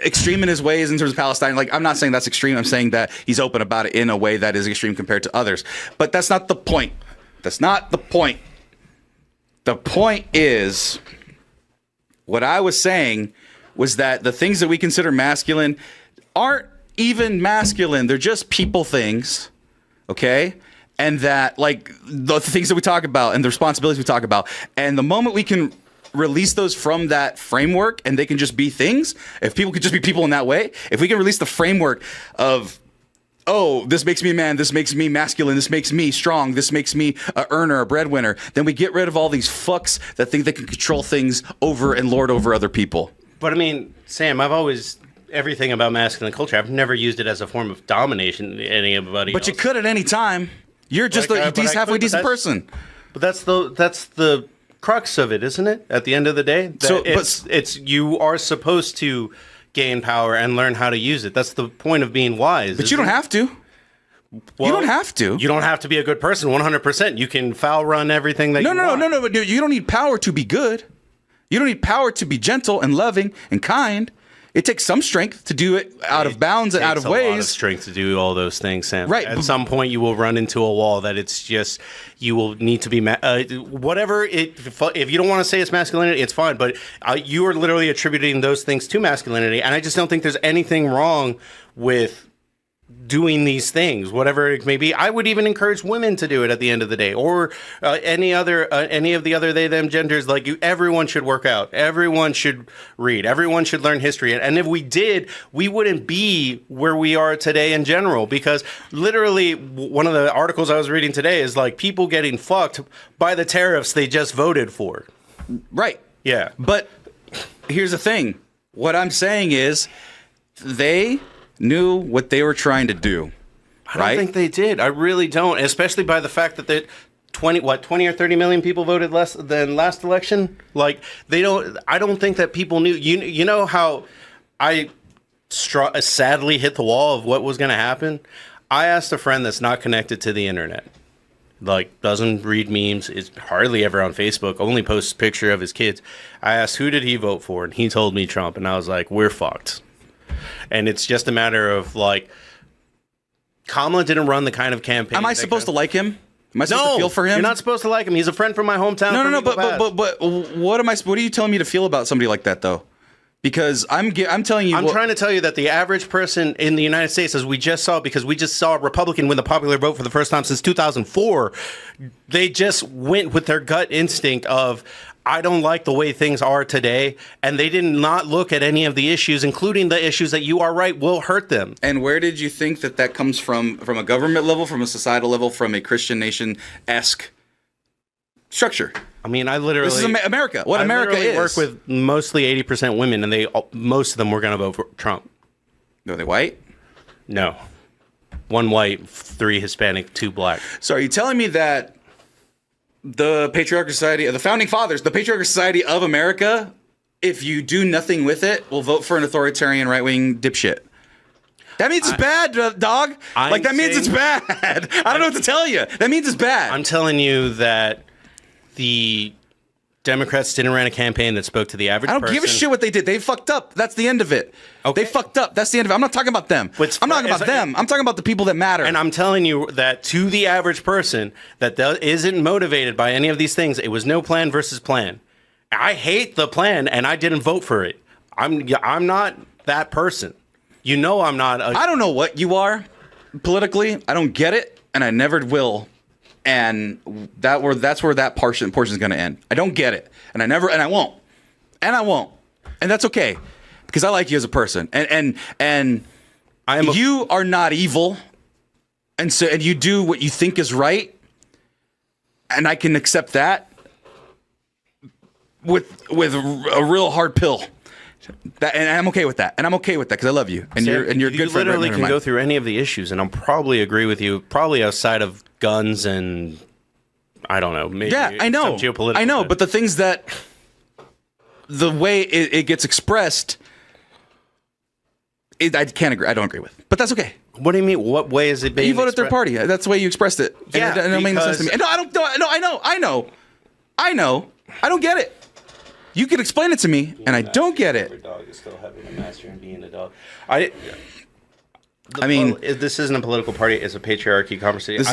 extreme in his ways in terms of Palestine. Like, I'm not saying that's extreme. I'm saying that he's open about it in a way that is extreme compared to others. But that's not the point. That's not the point. The point is, what I was saying was that the things that we consider masculine aren't even masculine. They're just people things. Okay? And that, like, the things that we talk about and the responsibilities we talk about. And the moment we can release those from that framework and they can just be things, if people could just be people in that way, if we can release the framework of, oh, this makes me a man, this makes me masculine, this makes me strong, this makes me a earner, a breadwinner, then we get rid of all these fucks that think they can control things over and lord over other people. But I mean, Sam, everything about masculine culture, I've never used it as a form of domination to anybody But else. You could at any time. You're just a halfway decent person. But that's the crux of it, isn't it? At the end of the day, it's you are supposed to gain power and learn how to use it. That's the point of being wise. But you don't have to. Well, you don't have to. You don't have to be a good person. 100%. You can foul run everything that you want. No. But dude, you don't need power to be good. You don't need power to be gentle and loving and kind. It takes some strength to do it out of bounds and out of ways. It takes a lot of strength to do all those things, Sam. Right. At some point, you will run into a wall that it's just, you will need to be, whatever, if you don't want to say it's masculinity, it's fine. But you are literally attributing those things to masculinity. And I just don't think there's anything wrong with doing these things, whatever it may be. I would even encourage women to do it at the end of the day, or any of the other they them genders. Like everyone should work out, everyone should read, everyone should learn history, and if we did, we wouldn't be where we are today in general. Because literally, one of the articles I was reading today is like people getting fucked by the tariffs they just voted for. Right. Yeah, but here's the thing. What I'm saying is, they knew what they were trying to do. I don't think they did. I really don't. Especially by the fact that 20 or 30 million people voted less than last election. Like they don't. I don't think that people knew. You know how I sadly hit the wall of what was going to happen. I asked a friend that's not connected to the internet, like doesn't read memes, is hardly ever on Facebook, only posts a picture of his kids. I asked who did he vote for, and he told me Trump, and I was like, we're fucked. And it's just a matter of like, Kamala didn't run the kind of campaign. Am I supposed to like him? Am I supposed to feel for him? You're not supposed to like him. He's a friend from my hometown. No. But what am I? What are you telling me to feel about somebody like that though? Because I'm telling you, I'm trying to tell you that the average person in the United States, as we just saw, because we just saw a Republican win the popular vote for the first time since 2004, they just went with their gut instinct of, I don't like the way things are today, and they did not look at any of the issues, including the issues that you are right will hurt them. And where did you think that comes from a government level, from a societal level, from a Christian nation-esque structure? I mean, I literally... This is America. What America is. I work with mostly 80% women, and most of them were going to vote for Trump. Are they white? No. 1 white, 3 Hispanic, 2 black. So are you telling me that the Patriarchal Society, the Founding Fathers, the Patriarchal Society of America, if you do nothing with it, will vote for an authoritarian right-wing dipshit? That means it's bad, dog. That means it's bad. I don't know what to tell you. That means it's bad. I'm telling you that the Democrats didn't run a campaign that spoke to the average person. I don't give a shit what they did. They fucked up. That's the end of it. Okay. They fucked up. That's the end of it. I'm not talking about them. I'm not talking about them. I'm talking about the people that matter. And I'm telling you that to the average person that isn't motivated by any of these things, it was no plan versus plan. I hate the plan, and I didn't vote for it. I'm not that person. You know I'm not. I don't know what you are politically. I don't get it, and I never will. And that's where that portion is going to end. I don't get it, and I won't, and that's okay, because I like you as a person, and you are not evil, and you do what you think is right, and I can accept that with a real hard pill. And I'm okay with that, because I love you, and you're a good friend. You literally can go through any of the issues, and I'll probably agree with you. Probably outside of guns and I don't know. Maybe I know, some geopolitical. I know, but the things that the way it gets expressed, I can't agree. I don't agree with, but that's okay. What do you mean? What way is it being? You voted third party. That's the way you expressed it. Yeah, and it don't make no sense to me. No, I don't. No, I know. I don't get it. You can explain it to me, and I don't get it. Dog is still having a master and being a dog. This isn't a political party. It's a patriarchy conversation.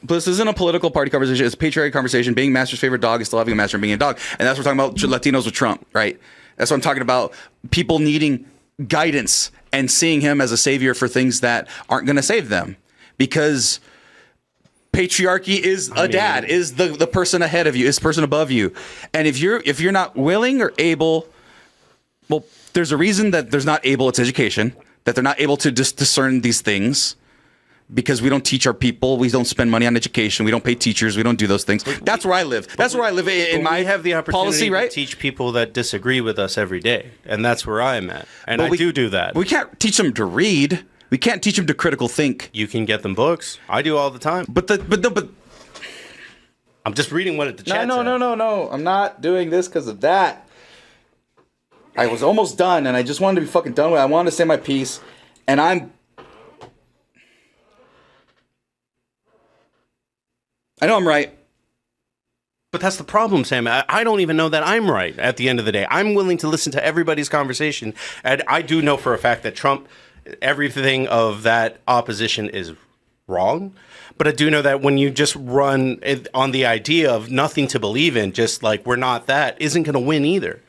This isn't a political party conversation. It's a patriarchy conversation. Being master's favorite dog is still having a master and being a dog. And that's what we're talking about Latinos with Trump, right? That's what I'm talking about. People needing guidance and seeing him as a savior for things that aren't going to save them. Because patriarchy is dad, is the person ahead of you, is the person above you. And if you're not willing or able, well, there's a reason that there's not able, it's education, that they're not able to just discern these things, because we don't teach our people, we don't spend money on education, we don't pay teachers, we don't do those things. That's where I live. That's where I live in my have the opportunity policy, right? To teach people that disagree with us every day. And that's where I'm at. And I do that. We can't teach them to read. We can't teach them to critical think. You can get them books. I do all the time. But I'm just reading what the chat said. No. I'm not doing this because of that. I was almost done, and I just wanted to be fucking done with it. I wanted to say my piece, and I know I'm right. But that's the problem, Sam. I don't even know that I'm right at the end of the day. I'm willing to listen to everybody's conversation. And I do know for a fact that Trump, everything of that opposition is wrong. But I do know that when you just run on the idea of nothing to believe in, just like we're not that, isn't going to win either.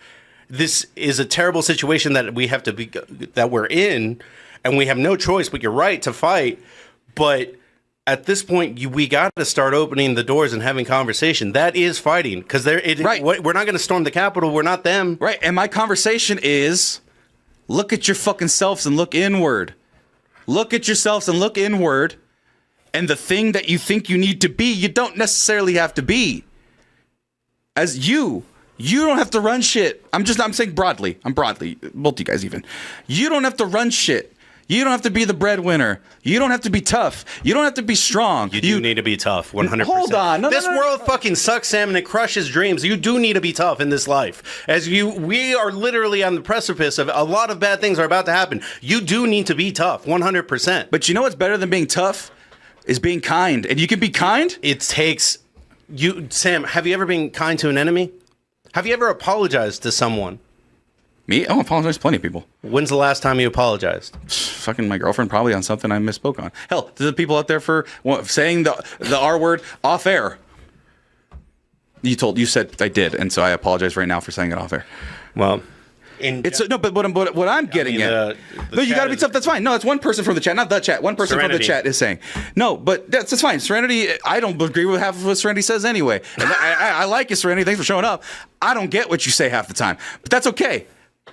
This is a terrible situation that we have to be, that we're in. and we have no choice but you're right to fight. But at this point, we got to start opening the doors and having conversation. That is fighting, because Right. we're not going to storm the Capitol. We're not them. Right. And my conversation is, look at your fucking selves and look inward. Look at yourselves and look inward. And the thing that you think you need to be, you don't necessarily have to be. As you don't have to run shit. I'm saying broadly. Both you guys even. You don't have to run shit. You don't have to be the breadwinner. You don't have to be tough. You don't have to be strong. You do need to be tough, 100%. Hold on. This world fucking sucks, Sam, and it crushes dreams. You do need to be tough in this life. We are literally on the precipice of a lot of bad things are about to happen. You do need to be tough, 100%. But you know what's better than being tough? Is being kind. And you can be kind. It takes you, Sam, have you ever been kind to an enemy? Have you ever apologized to someone? Me? Oh, I apologize to plenty of people. When's the last time you apologized? Fucking my girlfriend, probably on something I misspoke on. Hell, there's the people out there for saying the R word off air. You said I did, and so I apologize right now for saying it off air. Well, but what I'm getting at. No, you got to be tough. That's fine. No, it's one person from the chat, not the chat. One person Serenity. from the chat is saying no, but that's fine. Serenity. I don't agree with half of what Serenity says anyway. And I like you, Serenity. Thanks for showing up. I don't get what you say half the time, but that's okay.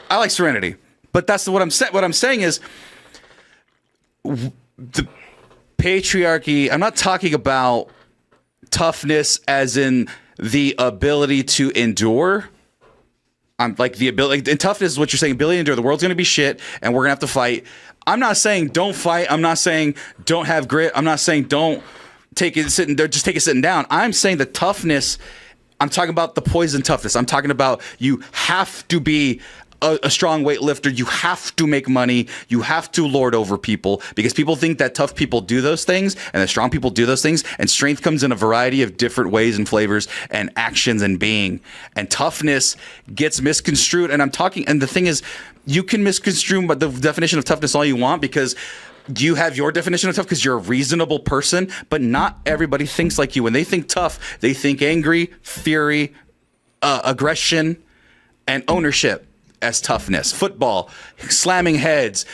I like Serenity, but that's what I'm saying. What I'm saying is the patriarchy. I'm not talking about toughness as in the ability to endure. I'm like the ability, and toughness is what you're saying. Ability to endure. The world's going to be shit, and we're going to have to fight. I'm not saying don't fight. I'm not saying don't have grit. I'm not saying don't take it sitting there. Just take it sitting down. I'm saying the toughness. I'm talking about the poison toughness. I'm talking about you have to be a strong weightlifter. You have to make money. You have to lord over people because people think that tough people do those things and that strong people do those things. And strength comes in a variety of different ways and flavors and actions and being. And toughness gets misconstrued. And the thing is, you can misconstrue the definition of toughness all you want because you have your definition of tough because you're a reasonable person, but not everybody thinks like you. When they think tough, they think angry, fury, aggression, and ownership as toughness. Football, slamming heads,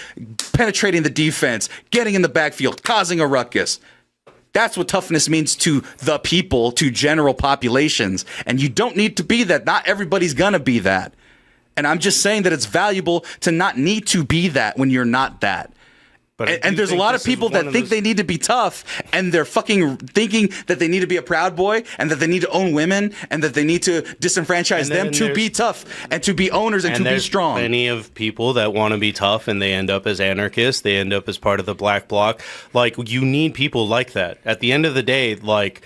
penetrating the defense, getting in the backfield, causing a ruckus. That's what toughness means to the people, to general populations. And you don't need to be that. Not everybody's gonna be that. And I'm just saying that it's valuable to not need to be that when you're not that. And there's a lot of people that think they need to be tough, and they're fucking thinking that they need to be a proud boy, and that they need to own women, and that they need to disenfranchise them to be tough, and to be owners, and to be strong. There's plenty of people that want to be tough, and they end up as anarchists. They end up as part of the black bloc. Like, you need people like that. At the end of the day, like,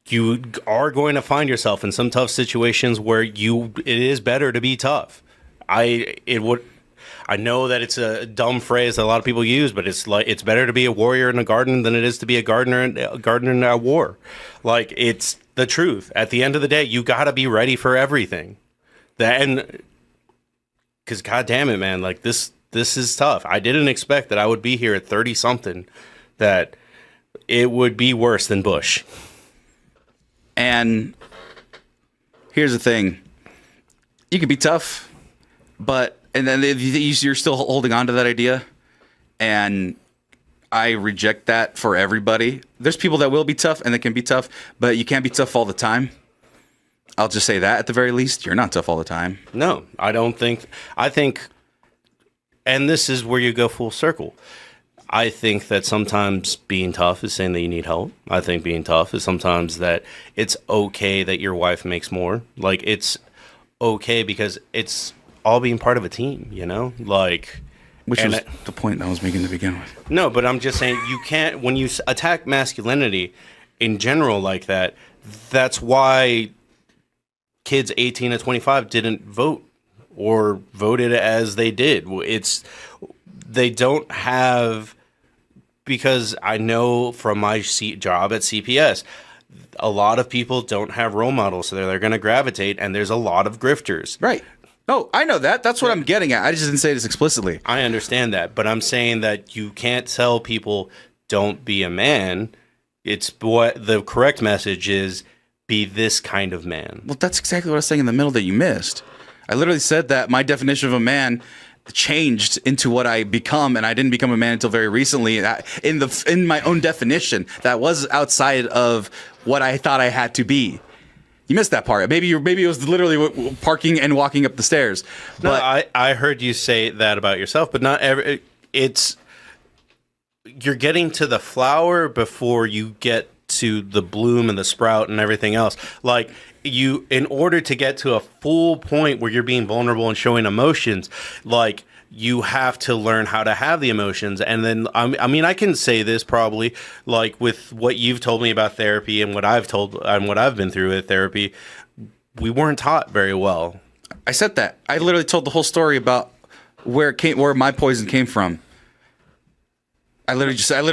you are going to find yourself in some tough situations where it is better to be tough. I know that it's a dumb phrase that a lot of people use, but it's better to be a warrior in a garden than it is to be a gardener in a war. Like, it's the truth. At the end of the day, you got to be ready for everything. Because God damn it, man, like this is tough. I didn't expect that I would be here at 30 something, that it would be worse than Bush. And here's the thing: you can be tough, and then you're still holding on to that idea, and I reject that for everybody. There's people that will be tough and that can be tough, but you can't be tough all the time. I'll just say that at the very least, you're not tough all the time. No, I don't think. I think, and this is where you go full circle. I think that sometimes being tough is saying that you need help. I think being tough is sometimes that it's okay that your wife makes more. Like, it's okay because it's all being part of a team, you know? Like, which was the point I was making to begin with. No, but I'm just saying you can't, when you attack masculinity in general like that, that's why kids 18 to 25 didn't vote or voted as they did. They don't have, because I know from my job at CPS, a lot of people don't have role models, so they're going to gravitate, and there's a lot of grifters. Right. Oh, I know that. That's what I'm getting at. I just didn't say this explicitly. I understand that, but I'm saying that you can't tell people don't be a man. It's what the correct message is: be this kind of man. Well, that's exactly what I was saying in the middle that you missed. I literally said that my definition of a man changed into what I become, and I didn't become a man until very recently. In my own definition, that was outside of what I thought I had to be. You missed that part. Maybe it was literally parking and walking up the stairs. But no, I heard you say that about yourself, but not every. It's you're getting to the flower before you get to the bloom and the sprout and everything else. Like you, in order to get to a full point where you're being vulnerable and showing emotions, like you have to learn how to have the emotions. And then, I mean, I can say this probably, like with what you've told me about therapy and what I've been through with therapy, we weren't taught very well. I said that. I literally told the whole story about where my poison came from. I literally explained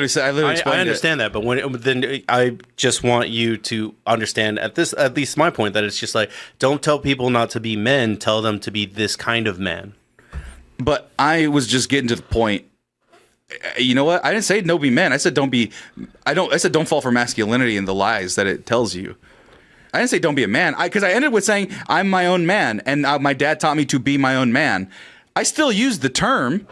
I understand that, but then I just want you to understand at least my point, that it's just like, don't tell people not to be men, tell them to be this kind of man. But I was just getting to the point. You know what? I didn't say no be men. I said I said don't fall for masculinity and the lies that it tells you. I didn't say don't be a man. Because I ended with saying I'm my own man, and my dad taught me to be my own man. I still use the term.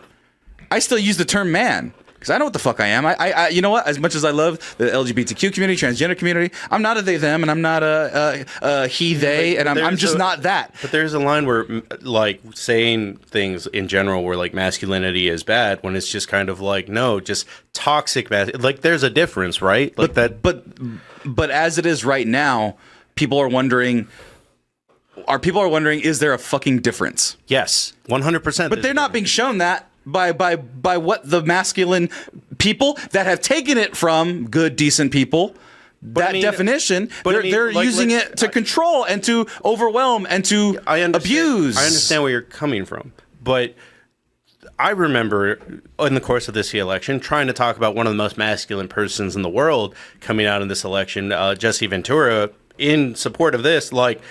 Man. Because I know what the fuck I am. I you know what? As much as I love the LGBTQ community, transgender community, I'm not a they them, and I'm not a he they, and I'm just not that. But there's a line where, like, saying things in general where like masculinity is bad, when it's just kind of like, no, just toxic like there's a difference, right? Like But as it is right now, people are wondering. Is there a fucking difference? Yes, 100%. But they're not being shown that. By what the masculine people that have taken it from good, decent people, definition, they're using it to control and to overwhelm and to abuse. I understand where you're coming from, but I remember in the course of this election trying to talk about one of the most masculine persons in the world coming out in this election, Jesse Ventura, in support of this, like,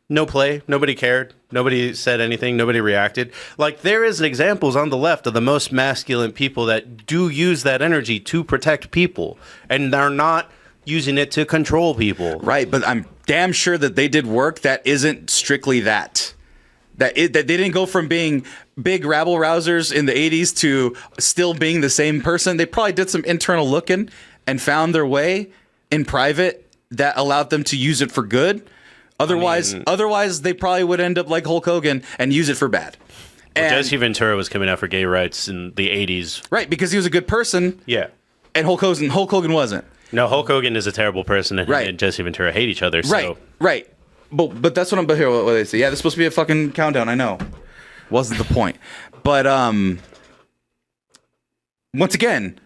no play, nobody cared. Nobody said anything. Nobody reacted. Like, there is examples on the left of the most masculine people that do use that energy to protect people, and they're not using it to control people. Right, but I'm damn sure that they did work that isn't strictly that. That they didn't go from being big rabble rousers in the 80s to still being the same person. They probably did some internal looking and found their way in private that allowed them to use it for good. Otherwise, they probably would end up like Hulk Hogan and use it for bad. Well, Jesse Ventura was coming out for gay rights in the 80s. Right, because he was a good person. Yeah. And Hulk Hogan wasn't. No, Hulk Hogan is a terrible person, and Jesse Ventura hate each other. So. Right. But that's what I'm here. What they say. Yeah, there's supposed to be a fucking countdown. I know. Wasn't the point. But once again,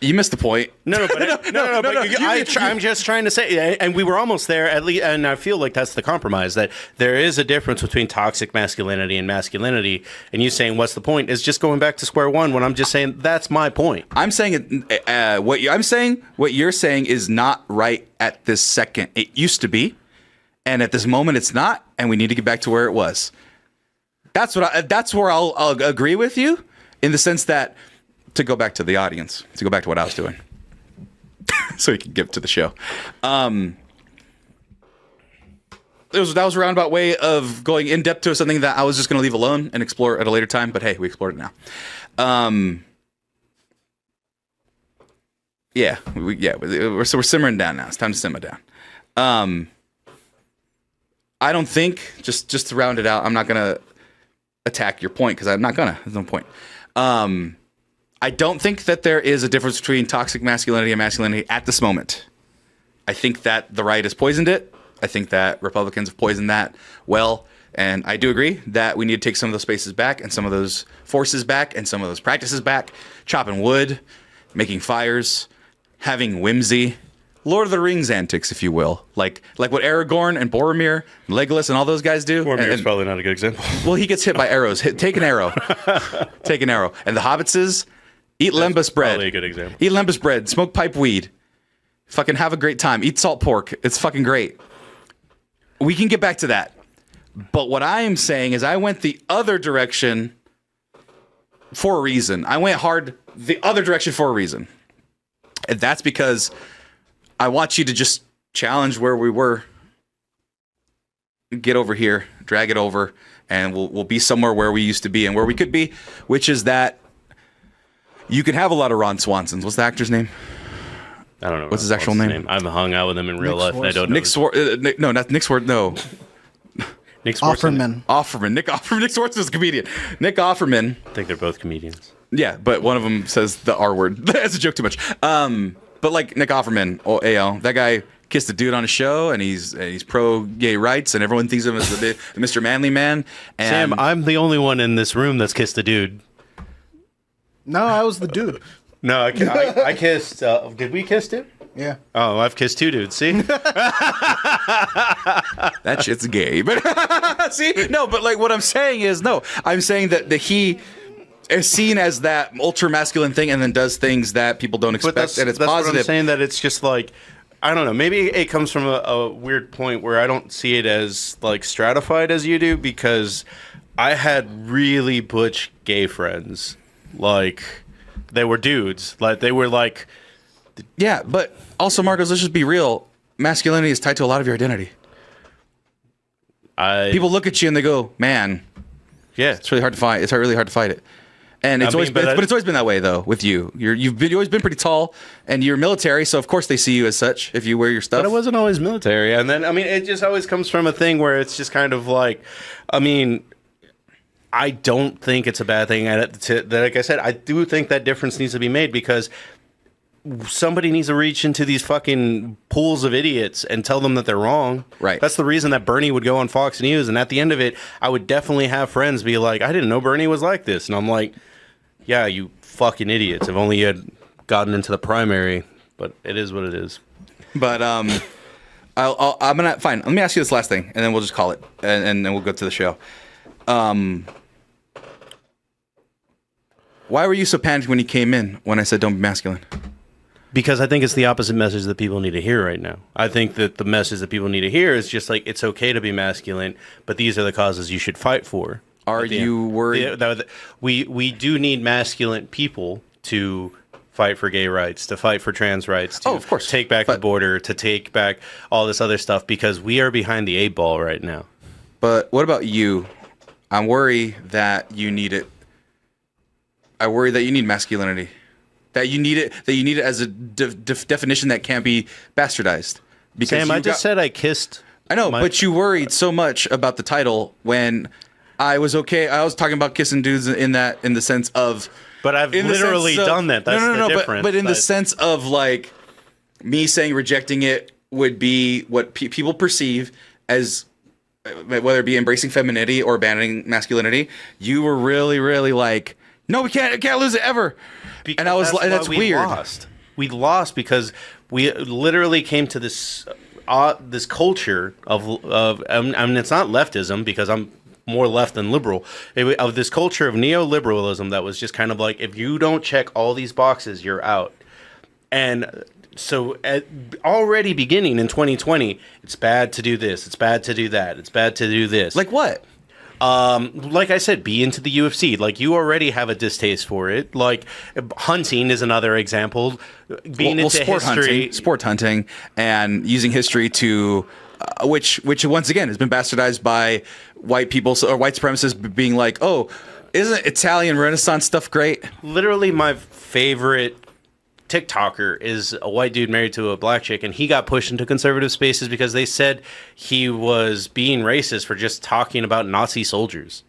you missed the point. No. I'm just trying to say, and we were almost there at least, and I feel like that's the compromise, that there is a difference between toxic masculinity and masculinity. And you saying, "What's the point?" is just going back to square one. When I'm just saying that's my point. I'm saying what you're saying is not right at this second. It used to be, and at this moment, it's not. And we need to get back to where it was. That's where I'll agree with you, in the sense that. To go back to the audience, to go back to what I was doing, so you can get to the show. That was a roundabout way of going in depth to something that I was just going to leave alone and explore at a later time. But hey, we explored it now. We're simmering down now. It's time to simmer down. I don't think just to round it out. I'm not going to attack your point because I'm not gonna. There's no point. I don't think that there is a difference between toxic masculinity and masculinity at this moment. I think that the right has poisoned it. I think that Republicans have poisoned that well. And I do agree that we need to take some of those spaces back and some of those forces back and some of those practices back. Chopping wood, making fires, having whimsy, Lord of the Rings antics, if you will. Like what Aragorn and Boromir, and Legolas and all those guys do. Boromir's probably not a good example. Well, he gets hit by arrows. Take an arrow. Take an arrow. And the hobbitses... Eat lembas bread. Probably a good example. Eat lembas bread. Smoke pipe weed. Fucking have a great time. Eat salt pork. It's fucking great. We can get back to that. But what I am saying is I went the other direction for a reason. I went hard the other direction for a reason. And that's because I want you to just challenge where we were. Get over here. Drag it over. and we'll be somewhere where we used to be and where we could be, which is that you can have a lot of Ron Swansons. What's the actor's name? I don't know. What's his actual name? I haven't hung out with him in real life. And I don't know. No, not Nick Swart. No. Nick Swartzen. Offerman. Nick Swartzen is a comedian. Nick Offerman. I think they're both comedians. Yeah, but one of them says the R word. That's a joke too much. But like Nick Offerman, that guy kissed a dude on a show, and he's pro gay rights, and everyone thinks of him as the Mr. Manly Man. And Sam, I'm the only one in this room that's kissed a dude. No, I was the dude. No, I kissed. Did we kiss him? Yeah. Oh, I've kissed two dudes. See, that shit's gay. But see, no, but like what I'm saying is, no, I'm saying that he is seen as that ultra masculine thing, and then does things that people don't expect, and it's that's positive. What I'm saying that it's just like, I don't know. Maybe it comes from a weird point where I don't see it as like stratified as you do, because I had really butch gay friends. Like, they were dudes. Like, they were like... Yeah, but also, Marcos, let's just be real. Masculinity is tied to a lot of your identity. People look at you and they go, man, yeah, it's really hard to fight. It's really hard to fight it. And it's always been that way, though, with you. You've always been pretty tall, and you're military, so of course they see you as such if you wear your stuff. But I wasn't always military. And then, I mean, it just always comes from a thing where it's just kind of like, I mean... I don't think it's a bad thing. Like I said, I do think that difference needs to be made, because somebody needs to reach into these fucking pools of idiots and tell them that they're wrong. Right. That's the reason that Bernie would go on Fox News. And at the end of it, I would definitely have friends be like, I didn't know Bernie was like this. And I'm like, yeah, you fucking idiots. If only you had gotten into the primary. But it is what it is. But I'm gonna fine. Let me ask you this last thing, and then we'll just call it, and then we'll go to the show. Why were you so panicked when you came in when I said don't be masculine? Because I think it's the opposite message that people need to hear right now. I think that the message that people need to hear is just like, it's okay to be masculine, but these are the causes you should fight for. Are you worried? We do need masculine people to fight for gay rights, to fight for trans rights, to of course. Take back the border, to take back all this other stuff, because we are behind the 8 ball right now. But what about you? I'm worried that you need it. I worry that you need masculinity, that you need it as a definition that can't be bastardized. Because Sam, I just said I kissed. I know, but you worried so much about the title when I was okay. I was talking about kissing dudes in the sense of. But I've literally done that. That's the difference. But in the sense of like me saying rejecting it would be what people perceive as. Whether it be embracing femininity or abandoning masculinity, you were really, really like, no, we can't lose it ever. Because and I was like, that's weird. We lost because we literally came to this this culture of I mean, it's not leftism, because I'm more left than liberal, of this culture of neoliberalism that was just kind of like, if you don't check all these boxes, you're out. And so already beginning in 2020, it's bad to do this, it's bad to do that, it's bad to do this. Like what? Like I said, be into the UFC. Like, you already have a distaste for it. Like, hunting is another example. Being into sport hunting, and using history to, which once again has been bastardized by white people or white supremacists being like, oh, isn't Italian Renaissance stuff great? Literally, my favorite TikToker is a white dude married to a black chick, and he got pushed into conservative spaces because they said he was being racist for just talking about Nazi soldiers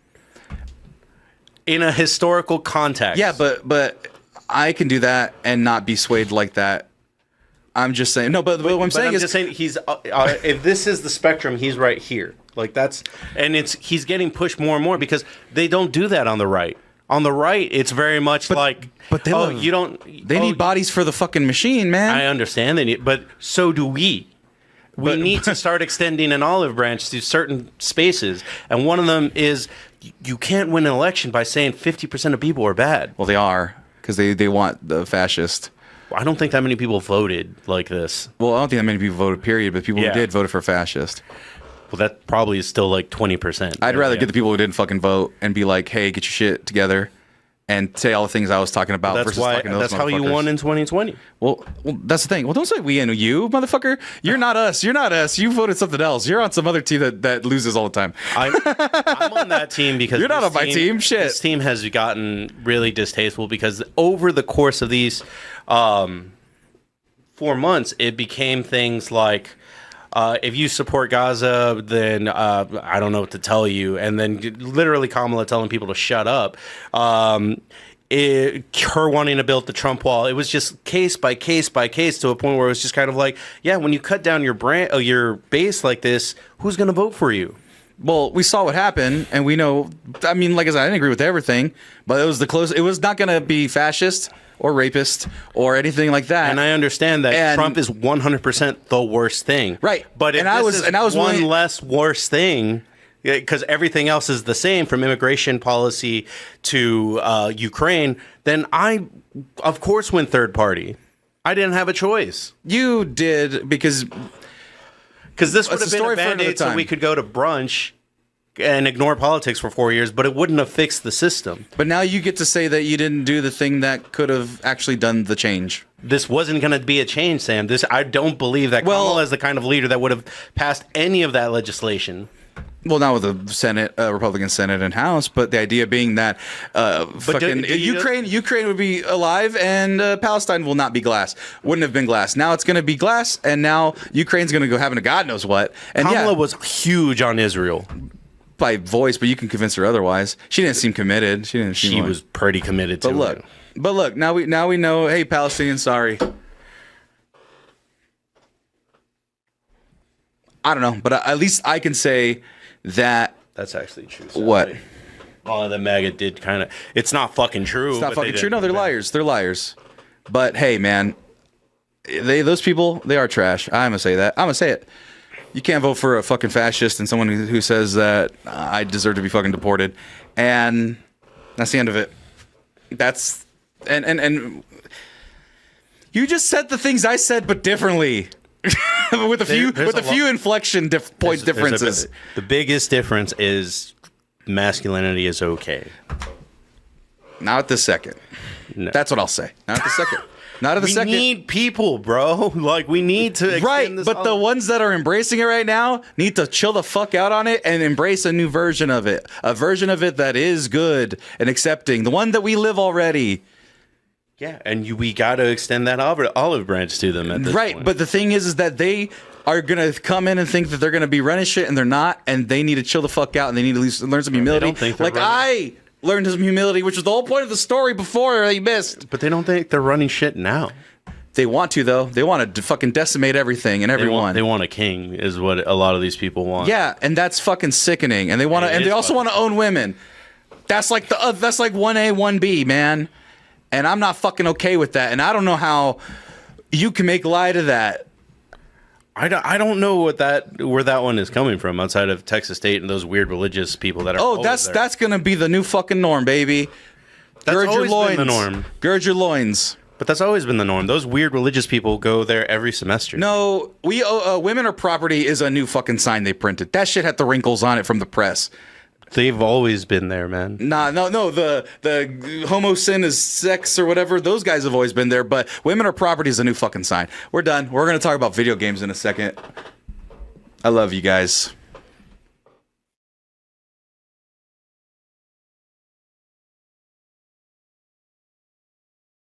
in a historical context. Yeah, but I can do that and not be swayed like that. I'm just saying. No, but what I'm saying is, he's if this is the spectrum, he's right here. Like, that's, and he's getting pushed more and more because they don't do that on the right. On the right, it's very much but they you don't. They need bodies for the fucking machine, man. I understand they need, but so do we. We need to start extending an olive branch to certain spaces, and one of them is you can't win an election by saying 50% of people are bad. Well, they are, because they want the fascist. I don't think that many people voted like this. Well, I don't think that many people voted, period, but people who did voted for fascist. Well, that probably is still like 20%. I'd rather get the people who didn't fucking vote and be like, hey, get your shit together and say all the things I was talking about. That's versus why. talking to those That's how you motherfuckers. won in 2020. Well, that's the thing. Well, don't say we and you, motherfucker. You're not us. You're not us. You voted something else. You're on some other team that loses all the time. I'm on that team because You're not this on my team. Shit. This team has gotten really distasteful because over the course of these 4 months, it became things like, if you support Gaza, then I don't know what to tell you. And then literally Kamala telling people to shut up. Her wanting to build the Trump wall. It was just case by case by case to a point where it was just kind of like, yeah, when you cut down your base like this, who's going to vote for you? Well, we saw what happened, and we know. I mean, like I said, I didn't agree with everything, but it was the close. It was not going to be fascist or rapist or anything like that. And I understand that And- Trump is 100% the worst thing. Right. But if And I was one willing- less worse thing, because everything else is the same from immigration policy to Ukraine, then I, of course, went third party. I didn't have a choice. You did because This would It's have a been story a for another Band-Aid so time. we could go to brunch and ignore politics for 4 years, but it wouldn't have fixed the system. But now you get to say that you didn't do the thing that could have actually done the change. This wasn't going to be a change, Sam. I don't believe that Well- Kamala is the kind of leader that would have passed any of that legislation. Well, not with the Senate, Republican Senate and House, but the idea being that fucking do you- Ukraine would be alive and Palestine will not be glass. Wouldn't have been glass. Now it's going to be glass, and now Ukraine's going to go having a God knows what. And Kamala yeah, was huge on Israel. by voice, but you can convince her otherwise. She didn't seem committed. She didn't. Seem She like- was pretty committed to it. But look. Now we know. Hey, Palestinians, sorry. I don't know, but at least I can say that. That's actually true. Sam. What? Well, the MAGA did kind of. It's not fucking true. It's not but fucking they true. did. No, they're liars. They're liars. But hey, man, those people, they are trash. I'm gonna say that. I'm gonna say it. You can't vote for a fucking fascist and someone who says that I deserve to be fucking deported, and that's the end of it. That's and you just said the things I said, but differently, with a few inflection point differences. The biggest difference is masculinity is okay. Not at this second. No. That's what I'll say. Not at the second. Not at the We second. need people, bro. Like we need to extend Right, this but the on- ones that are embracing it right now need to chill the fuck out on it and embrace a new version of it. A version of it that is good and accepting. The one that we live already. Yeah, and we got to extend that olive branch to them at this Right, point. but the thing is that they are going to come in and think that they're going to be running shit and they're not, and they need to chill the fuck out and they need to at least learn some humility. don't think they're like running. I learned some humility, which was the whole point of the story before they missed. But they don't think they're running shit now. They want to, though. They want to fucking decimate everything and everyone. They want a king, is what a lot of these people want. Yeah, and that's fucking sickening. And they want to, It and they is also want to own women. That's like that's like 1A, 1B, man. And I'm not fucking okay with that. And I don't know how you can make light of that. I don't know where that one is coming from outside of Texas State and those weird religious people that are. Oh, always there. that's gonna be the new fucking norm, baby. That's Gird your always loins. been the norm. Gird your loins. But that's always been the norm. Those weird religious people go there every semester. No, women are property is a new fucking sign they printed. That shit had the wrinkles on it from the press. They've always been there, man. No. The homo sin is sex or whatever. Those guys have always been there. But women are property is a new fucking sign. We're done. We're gonna talk about video games in a second. I love you guys.